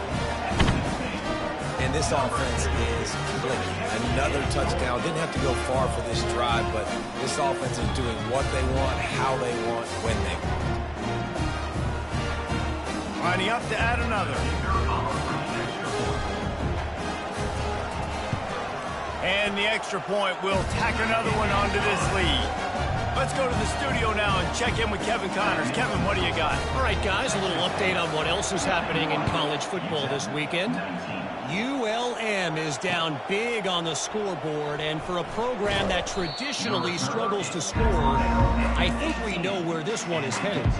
And this offense is clicking. Another touchdown. Didn't have to go far for this drive, but this offense is doing what they want, how they want, when they want. Lining up to add another. And the extra point will tack another one onto this lead. Let's go to the studio now and check in with Kevin Connors. Kevin, what do you got? All right, guys, a little update on what else is happening in college football this weekend. ULM is down big on the scoreboard, and for a program that traditionally struggles to score, I think we know where this one is headed.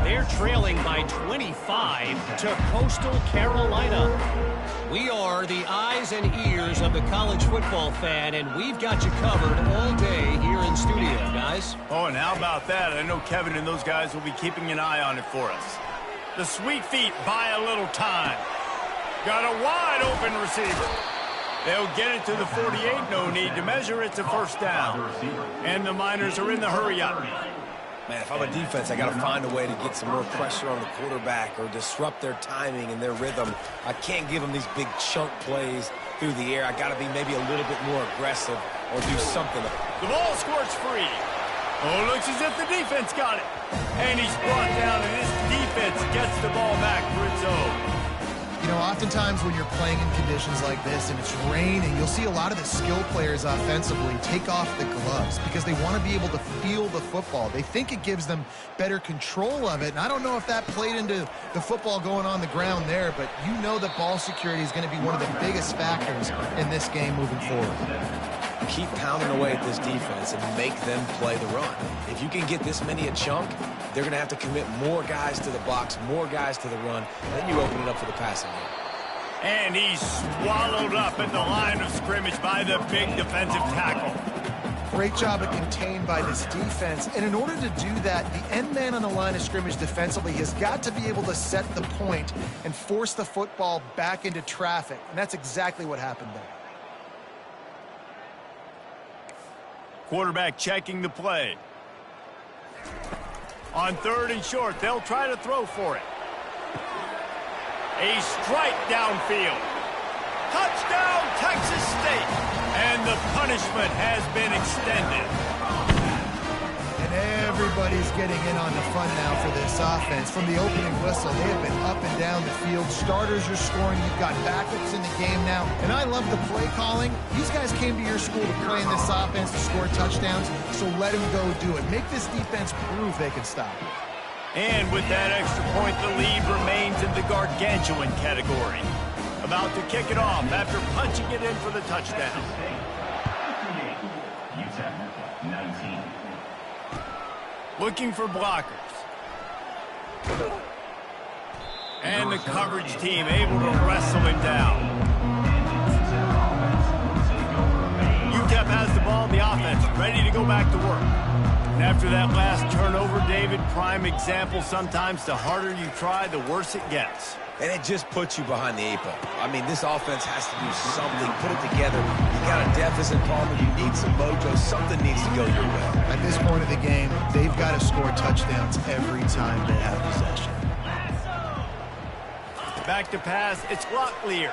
They're trailing by 25 to Coastal Carolina. We are the eyes and ears of the college football fan, and we've got you covered all day here in studio, guys. Oh, and how about that? I know Kevin and those guys will be keeping an eye on it for us. The Sweet Feet buy a little time. Got a wide open receiver. They'll get it to the 48. No need to measure. It's a first down. And the Miners are in the hurry-up. Man, if I'm a defense, I got to find a way to get some more pressure on the quarterback or disrupt their timing and their rhythm. I can't give them these big chunk plays through the air. I got to be maybe a little bit more aggressive or do something. The ball squirts free. Oh, looks as if the defense got it. And he's brought down, and this defense gets the ball back for its own. You know, oftentimes when you're playing in conditions like this and it's raining, you'll see a lot of the skill players offensively take off the gloves because they want to be able to feel the football. They think it gives them better control of it, and I don't know if that played into the football going on the ground there, but you know that ball security is going to be one of the biggest factors in this game moving forward. Keep pounding away at this defense and make them play the run. If you can get this many a chunk, they're going to have to commit more guys to the box, more guys to the run, then you open it up for the passing game. And he's swallowed up at the line of scrimmage by the big defensive tackle. Great job at contained by this defense. And in order to do that, the end man on the line of scrimmage defensively has got to be able to set the point and force the football back into traffic. And that's exactly what happened there. Quarterback checking the play. On 3rd and short, they'll try to throw for it. A strike downfield. Touchdown, Texas State. And the punishment has been extended. And everybody's getting in on the fun now for this offense. From the opening whistle, they have been up and down the field. Starters are scoring. You've got backups in the game now. And I love the play calling. These guys came to your school to play in this offense to score touchdowns, so let them go do it. Make this defense prove they can stop it. And with that extra point, the lead remains in the gargantuan category. About to kick it off after punching it in for the touchdown. Utep, 19. Looking for blockers. And the coverage team able to wrestle him down. Utep has the ball in the offense, ready to go back to work. And after that last turnover, David, prime example, sometimes the harder you try, the worse it gets. And it just puts you behind the 8 ball. I mean, this offense has to do something, put it together. You got a deficit, Palmer. You need some mojo. Something needs to go your way. At this point of the game, they've got to score touchdowns every time they have possession. Back to pass, it's Locklear.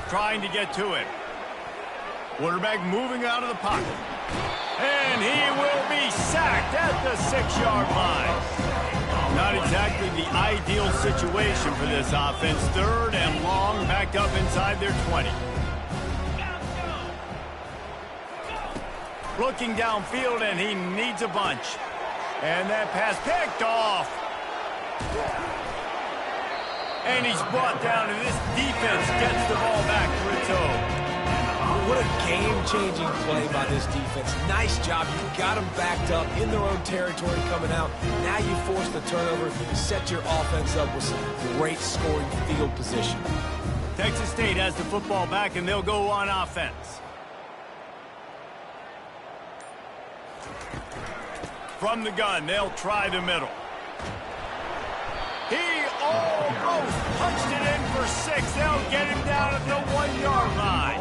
Trying to get to him. Quarterback moving out of the pocket. And he will be sacked at the 6-yard line. Not exactly the ideal situation for this offense. 3rd and long, backed up inside their 20. Looking downfield, and he needs a bunch. And that pass picked off. And he's brought down, and this defense gets the ball back for its own. What a game-changing play by this defense. Nice job. You got them backed up in their own territory coming out. Now you force the turnover, set your offense up with some great scoring field position. Texas State has the football back, and they'll go on offense. From the gun, they'll try the middle. He almost punched it in for 6. They'll get him down at the 1-yard line.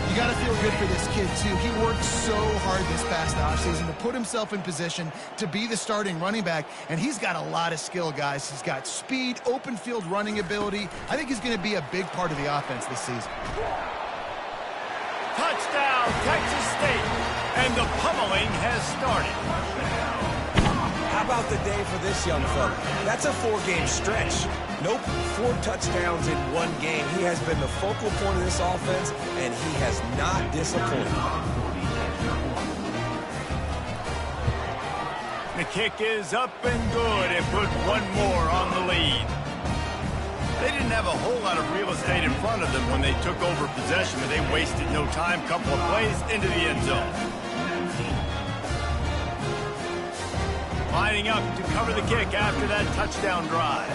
You got to feel good for this kid, too. He worked so hard this past offseason to put himself in position to be the starting running back, and he's got a lot of skill, guys. He's got speed, open field running ability. I think he's going to be a big part of the offense this season. Touchdown, Texas State, and the pummeling has started. How about the day for this young fella? That's a 4-game stretch. Nope, 4 touchdowns in 1 game. He has been the focal point of this offense, and he has not disappointed. The kick is up and good and put 1 more on the lead. They didn't have a whole lot of real estate in front of them when they took over possession, but they wasted no time. Couple of plays into the end zone. Lining up to cover the kick after that touchdown drive.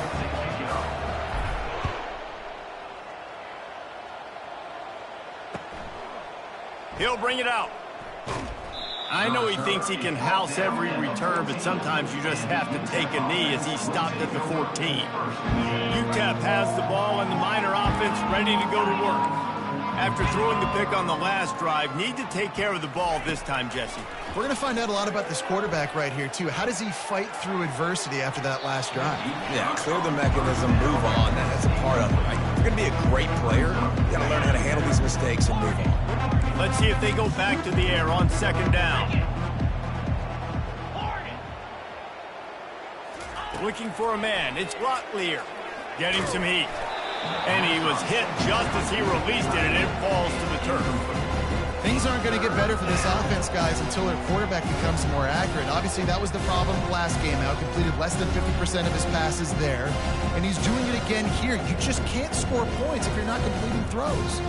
He'll bring it out. I know he thinks he can house every return, but sometimes you just have to take a knee as he stopped at the 14. Utep has the ball and the Miner offense ready to go to work. After throwing the pick on the last drive, need to take care of the ball this time, Jesse. We're going to find out a lot about this quarterback right here, too. How does he fight through adversity after that last drive? Yeah, clear the mechanism, move on. That's a part of it, right? If you're going to be a great player, you got to learn how to handle these mistakes and move on. Let's see if they go back to the air on 2nd down. Looking for a man. It's Locklear. Getting some heat. And he was hit just as he released it, and it falls to the turf. Things aren't going to get better for this offense, guys, until their quarterback becomes more accurate. Obviously, that was the problem the last game out. Completed less than 50% of his passes there. And he's doing it again here. You just can't score points if you're not completing throws.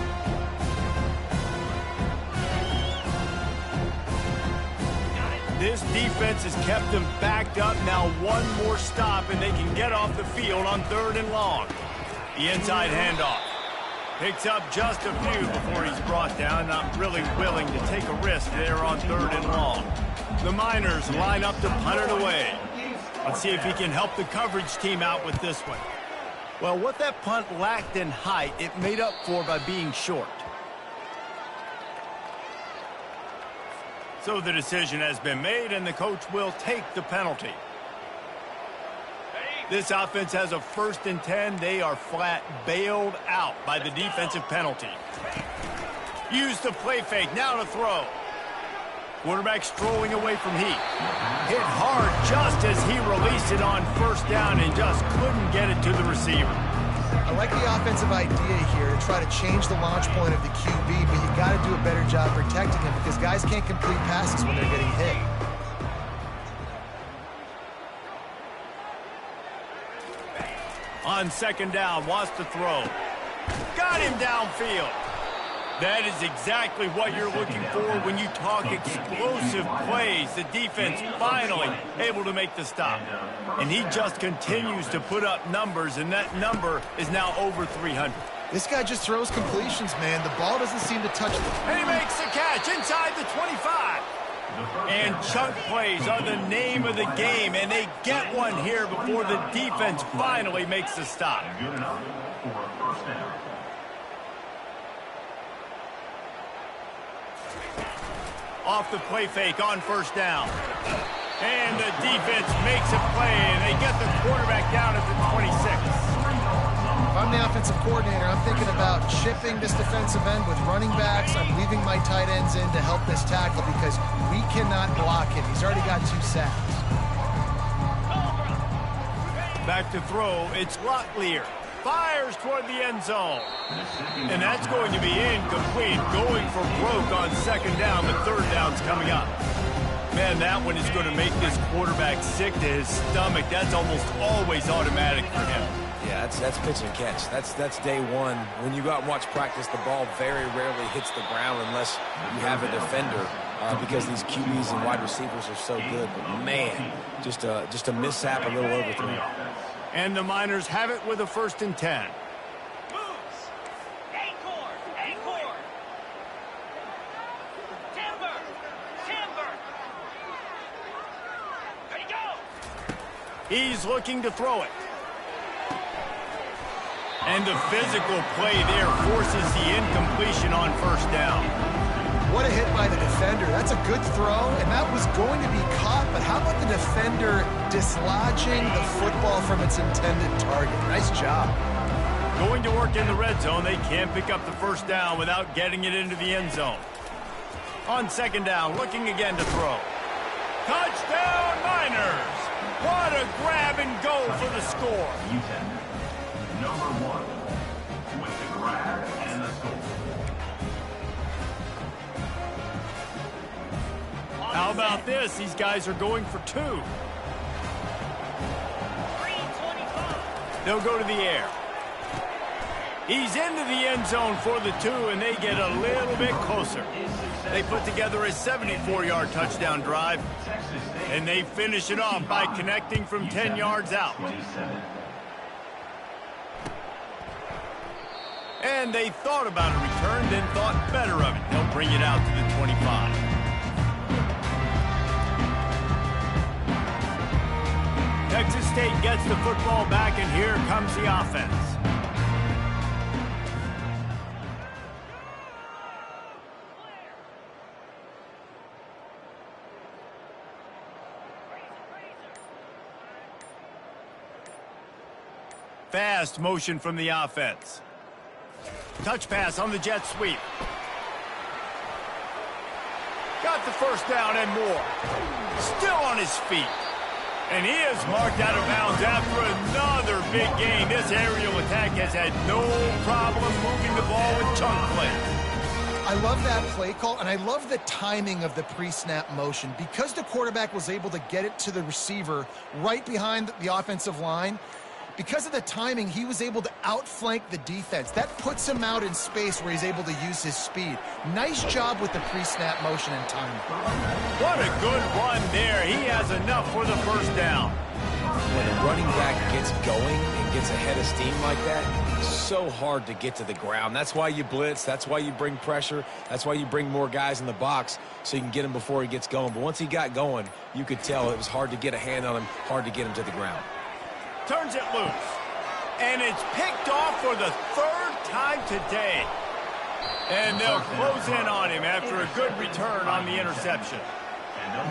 This defense has kept them backed up. Now 1 more stop, and they can get off the field on 3rd and long. The inside handoff. Picks up just a few before he's brought down. Not really willing to take a risk there on 3rd and long. The Miners line up to punt it away. Let's see if he can help the coverage team out with this one. Well, what that punt lacked in height, it made up for by being short. So the decision has been made, and the coach will take the penalty. This offense has a 1st and 10. They are flat bailed out by the defensive penalty. Use the play fake, now to throw. Quarterback strolling away from heat. Hit hard just as he released it on 1st down and just couldn't get it to the receiver. I like the offensive idea here to try to change the launch point of the QB, but you got to do a better job protecting him because guys can't complete passes when they're getting hit. On 2nd down, wants to throw. Got him downfield. That is exactly what you're looking for when you talk explosive plays. The defense finally able to make the stop. And he just continues to put up numbers, and that number is now over 300. This guy just throws completions, man. The ball doesn't seem to touch the... And he makes the catch inside the 25. And chunk plays are the name of the game, and they get one here before the defense finally makes the stop. Good enough for a 1st down. Off the play fake on 1st down. And the defense makes a play, and they get the quarterback down at the 26. If I'm the offensive coordinator, I'm thinking about chipping this defensive end with running backs. I'm leaving my tight ends in to help this tackle because we cannot block him. He's already got 2 sacks. Back to throw. It's Locklear. Fires toward the end zone. And that's going to be incomplete. Going for broke on 2nd down. The 3rd down's coming up. Man, that one is going to make this quarterback sick to his stomach. That's almost always automatic for him. Yeah, that's pitch and catch. That's day one. When you go out and watch practice, the ball very rarely hits the ground unless you have a defender because these QBs and wide receivers are so good. But, man, just a mishap, a little overthrow. And the Miners have it with a 1st and 10. He's looking to throw it. And the physical play there forces the incompletion on 1st down. What a hit by the defender. That's a good throw, and that was going to be caught, but how about the defender dislodging the football from its intended target? Nice job. Going to work in the red zone. They can't pick up the 1st down without getting it into the end zone. On 2nd down, looking again to throw. Touchdown, Miners! What a grab and go for the score. Utep, number 1, with the grab and the score. How about this? These guys are going for 2. They'll go to the air. He's into the end zone for the 2, and they get a little bit closer. They put together a 74-yard touchdown drive, and they finish it off by connecting from 10 yards out. And they thought about a return, then thought better of it. They'll bring it out to the 25. Texas State gets the football back, and here comes the offense. Fast motion from the offense. Touch pass on the jet sweep. Got the 1st down and more. Still on his feet. And he is marked out of bounds after another big gain. This aerial attack has had no problem moving the ball with chunk plays. I love that play call, and I love the timing of the pre-snap motion. Because the quarterback was able to get it to the receiver right behind the offensive line, because of the timing, he was able to outflank the defense. That puts him out in space where he's able to use his speed. Nice job with the pre-snap motion and timing. What a good run there. He has enough for the 1st down. When a running back gets going and gets ahead of steam like that, it's so hard to get to the ground. That's why you blitz. That's why you bring pressure. That's why you bring more guys in the box so you can get him before he gets going. But once he got going, you could tell it was hard to get a hand on him, hard to get him to the ground. Turns it loose. And it's picked off for the 3rd time today. And they'll close in on him after a good return on the interception.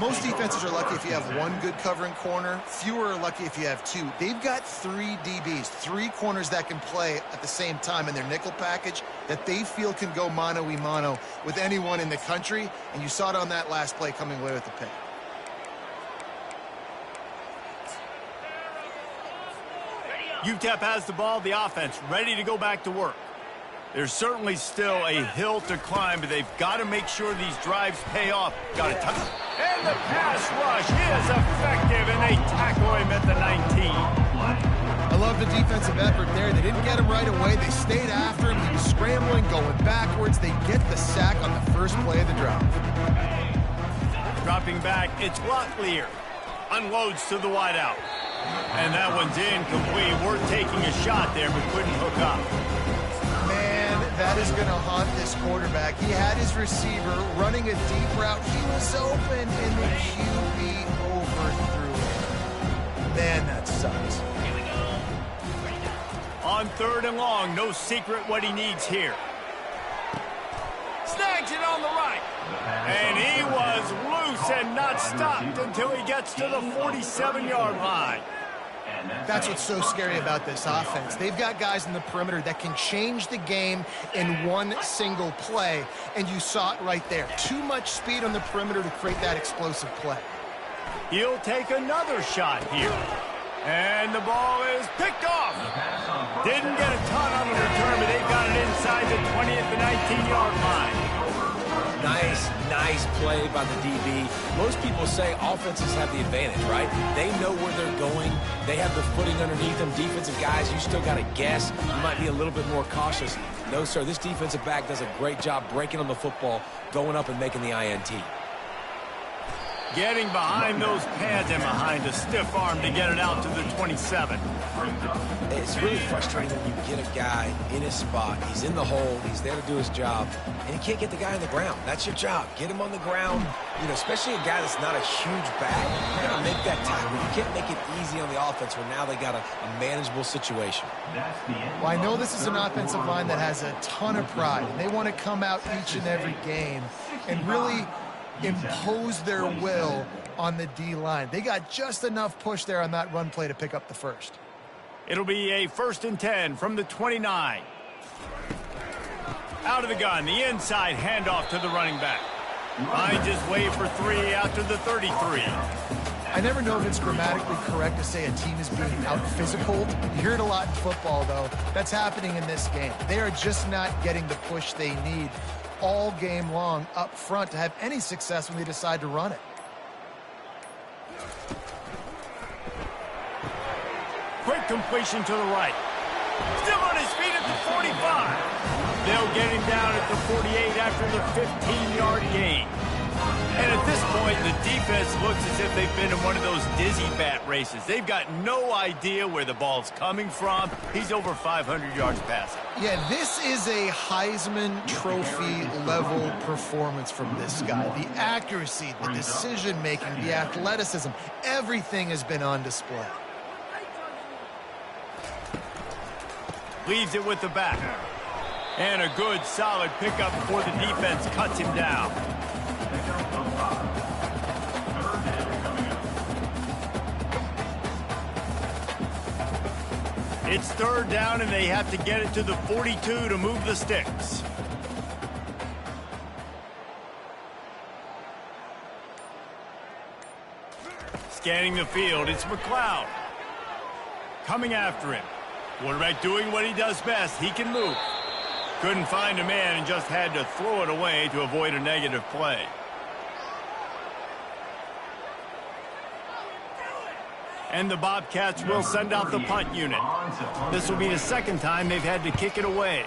Most defenses are lucky if you have one good covering corner. Fewer are lucky if you have two. They've got 3 DBs, 3 corners that can play at the same time in their nickel package that they feel can go mano-a-mano with anyone in the country. And you saw it on that last play coming away with the pick. Utep has the ball, the offense ready to go back to work. There's certainly still a hill to climb, but they've got to make sure these drives pay off. Got to touch. And the pass rush is effective, and they tackle him at the 19. I love the defensive effort there. They didn't get him right away. They stayed after him. He was scrambling, going backwards. They get the sack on the first play of the drive. Dropping back, it's Locklear. Unloads to the wideout. And that one's incomplete. We're taking a shot there, but couldn't hook up. Man, that is going to haunt this quarterback. He had his receiver running a deep route. He was open, and the QB overthrew it. Man, that sucks. On 3rd and long, no secret what he needs here. Snags it on the right. And he was loose and not stopped until he gets to the 47-yard line. That's what's so scary about this offense. They've got guys in the perimeter that can change the game in one single play, and you saw it right there. Too much speed on the perimeter to create that explosive play. He'll take another shot here. And the ball is picked off. Didn't get a ton on the return, but they've got it inside the 20 at the 19-yard line. Nice play by the DB. Most people say offenses have the advantage, right? They know where they're going. They have the footing underneath them. Defensive guys, you still got to guess. You might be a little bit more cautious. No, sir, this defensive back does a great job breaking on the football, going up and making the INT. Getting behind those pads and behind a stiff arm to get it out to the 27. It's really frustrating when you get a guy in his spot. He's in the hole. He's there to do his job. And you can't get the guy on the ground. That's your job. Get him on the ground. You know, especially a guy that's not a huge back. You got to make that tackle. You can't make it easy on the offense when now they got a manageable situation. Well, I know this is an offensive line that has a ton of pride. And they want to come out each and every game and really impose their will on the D-line. They got just enough push there on that run play to pick up the first. It'll be a 1st and 10 from the 29. Out of the gun, the inside handoff to the running back. Finds his way for 3 after the 33. I never know if it's grammatically correct to say a team is being out-physicaled. You hear it a lot in football, though. That's happening in this game. They are just not getting the push they need all game long up front to have any success when they decide to run it. Quick completion to the right. Still on his feet at the 45. They'll get him down at the 48 after the 15-yard gain. And at this point, the defense looks as if they've been in one of those dizzy bat races. They've got no idea where the ball's coming from. He's over 500 yards passing. Yeah, this is a Heisman Trophy level performance from this guy. The accuracy, the decision-making, the athleticism, everything has been on display. Leaves it with the back. And a good, solid pickup before the defense cuts him down. It's 3rd down, and they have to get it to the 42 to move the sticks. Scanning the field, it's McLeod. Coming after him. Quarterback doing what he does best. He can move. Couldn't find a man and just had to throw it away to avoid a negative play. And the Bobcats will send out the punt unit. This will be the 2nd time they've had to kick it away.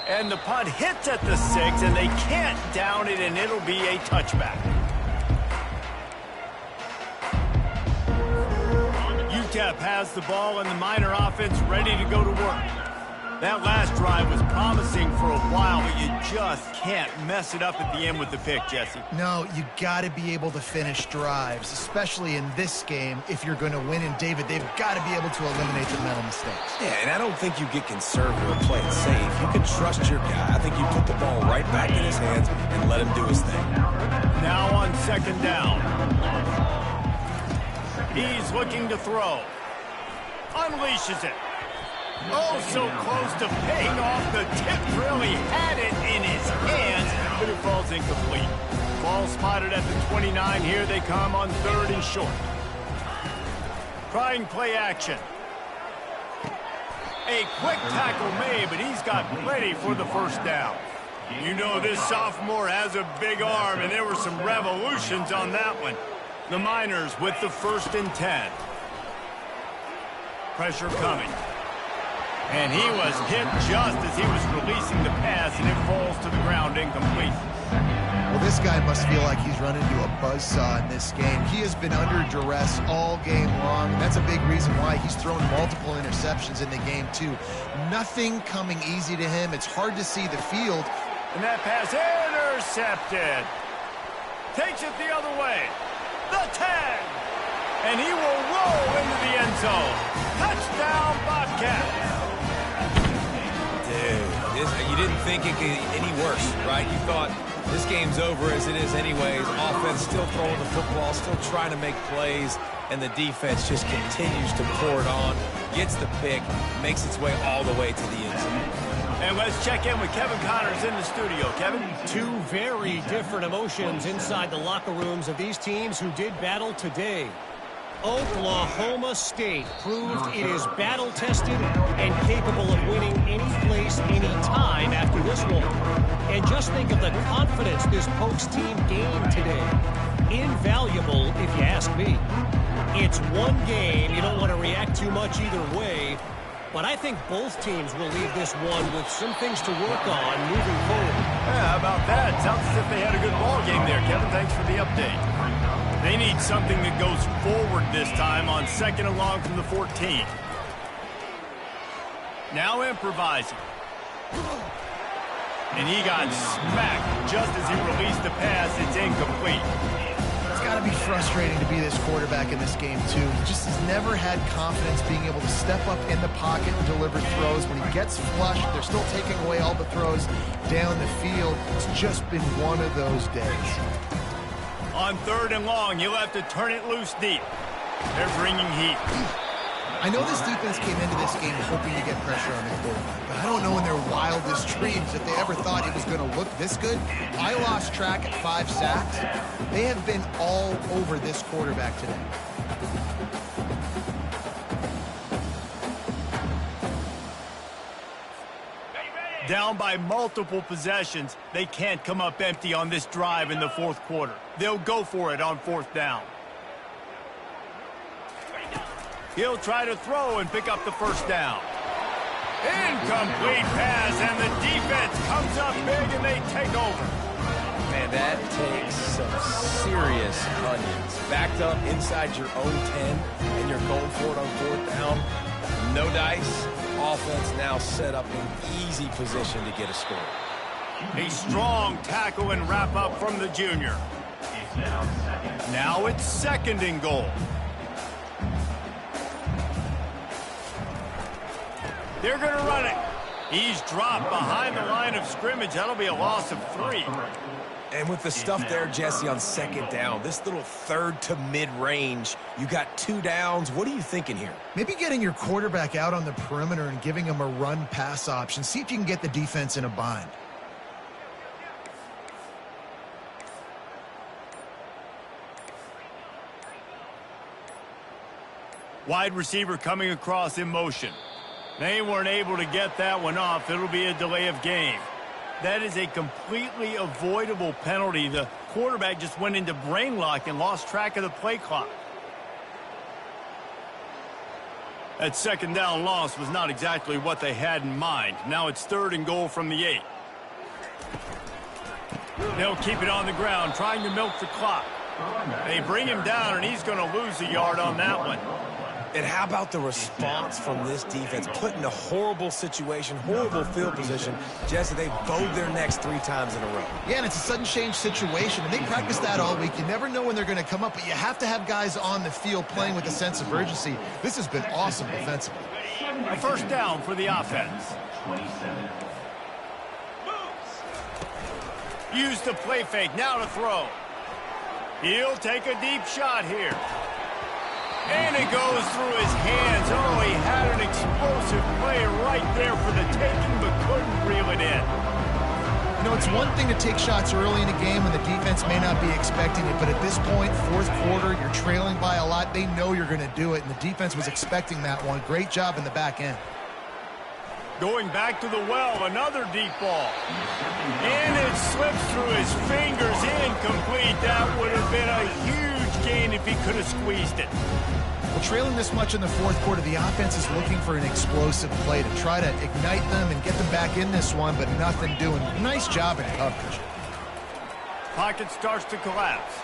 And the punt hits at the 6, and they can't down it, and it'll be a touchback. Utep has the ball, and the Miner offense ready to go to work. That last drive was promising for a while, but you just can't mess it up at the end with the pick, Jesse. No, you got to be able to finish drives, especially in this game. If you're going to win, and David, they've got to be able to eliminate the mental mistakes. Yeah, and I don't think you get conservative or play it safe. You can trust your guy. I think you put the ball right back in his hands and let him do his thing. Now on second down. He's looking to throw. Unleashes it. Oh, so close to paying off. The tip really had it in his hands, but it falls incomplete. Ball spotted at the 29. Here they come on 3rd and short. Trying play action. A quick tackle made, but he's got ready for the first down. You know this sophomore has a big arm, and there were some revolutions on that one. The Miners with the 1st and 10. Pressure coming. And he was hit just as he was releasing the pass, and it falls to the ground incomplete. Well, this guy must feel like he's run into a buzzsaw in this game. He has been under duress all game long, and that's a big reason why he's thrown multiple interceptions in the game, too. Nothing coming easy to him. It's hard to see the field. And that pass intercepted. Takes it the other way. The tag. And he will roll into the end zone. Touchdown, Bobcats. Dude, you didn't think it could get any worse, right? You thought this game's over as it is anyways. Offense still throwing the football, still trying to make plays, and the defense just continues to pour it on, gets the pick, makes its way all the way to the end zone. And let's check in with Kevin Connors in the studio. Kevin? Two very different emotions inside the locker rooms of these teams who did battle today. Oklahoma State proved it is battle-tested and capable of winning any place, any time after this one. And just think of the confidence this Pokes team gained today. Invaluable, if you ask me. It's one game. You don't want to react too much either way. But I think both teams will leave this one with some things to work on moving forward. Yeah, how about that? Sounds as if they had a good ball game there, Kevin. Thanks for the update. They need something that goes forward this time on 2nd and long from the 14. Now improvising. And he got smacked just as he released the pass. It's incomplete. It's got to be frustrating to be this quarterback in this game, too. He just has never had confidence being able to step up in the pocket and deliver throws. When he gets flushed, they're still taking away all the throws down the field. It's just been one of those days. On 3rd and long, you'll have to turn it loose deep. They're bringing heat. I know this defense came into this game hoping to get pressure on the quarterback, but I don't know in their wildest dreams if they ever thought it was going to look this good. I lost track at 5 sacks. They have been all over this quarterback today. Down by multiple possessions, they can't come up empty on this drive in the 4th quarter. They'll go for it on 4th down. He'll try to throw and pick up the 1st down. Incomplete pass, and the defense comes up big and they take over. Man, that takes some serious onions. Backed up inside your own 10, and you're going for it on 4th down. No dice. Offense now set up in easy position to get a score. A strong tackle and wrap up from the junior. Now it's 2nd and goal. They're going to run it. He's dropped behind the line of scrimmage. That'll be a loss of 3. And with the stuff there, Jesse, on 2nd down, this little 3rd to mid-range, you got 2 downs. What are you thinking here? Maybe getting your quarterback out on the perimeter and giving him a run-pass option. See if you can get the defense in a bind. Wide receiver coming across in motion. They weren't able to get that one off. It'll be a delay of game. That is a completely avoidable penalty. The quarterback just went into brain lock and lost track of the play clock. That 2nd down loss was not exactly what they had in mind. Now it's 3rd and goal from the 8. They'll keep it on the ground, trying to milk the clock. They bring him down, and he's going to lose a yard on that one. And how about the response from this defense? Put in a horrible situation, horrible field position. Jesse, they bowed their necks 3 times in a row. Yeah, and it's a sudden change situation, and they practice that all week. You never know when they're going to come up, but you have to have guys on the field playing with a sense of urgency. This has been awesome defensively. A first down for the offense. 27. Use the play fake, now to throw. He'll take a deep shot here. And it goes through his hands. Oh, he had an explosive play right there for the taking, but couldn't reel it in. You know, it's one thing to take shots early in a game when the defense may not be expecting it, but at this point, fourth quarter, you're trailing by a lot. They know you're going to do it, and the defense was expecting that one. Great job in the back end. Going back to the well, another deep ball. And it slips through his fingers, incomplete. That would have been a huge gain if he could have squeezed it. Well, trailing this much in the fourth quarter, the offense is looking for an explosive play to try to ignite them and get them back in this one, but nothing doing. Nice job in coverage. Pocket starts to collapse.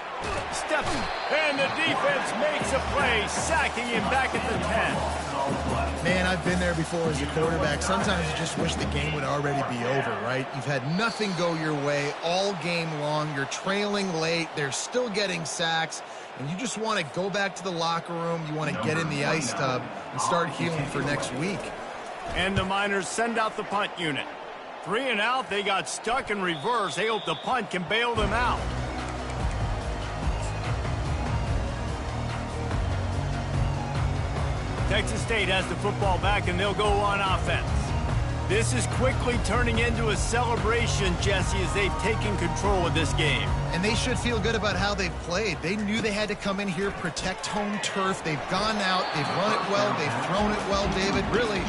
Steps, and the defense makes a play, sacking him back at the 10. Man, I've been there before as a quarterback. Sometimes you just wish the game would already be over, right? You've had nothing go your way all game long. You're trailing late. They're still getting sacks. And you just want to go back to the locker room. You want to get in the ice tub and start healing for next week. And the Miners send out the punt unit. 3 and out, they got stuck in reverse. They hope the punt can bail them out. Texas State has the football back, and they'll go on offense. This is quickly turning into a celebration, Jesse, as they've taken control of this game. And they should feel good about how they've played. They knew they had to come in here, protect home turf. They've gone out, they've run it well, they've thrown it well, David. Really,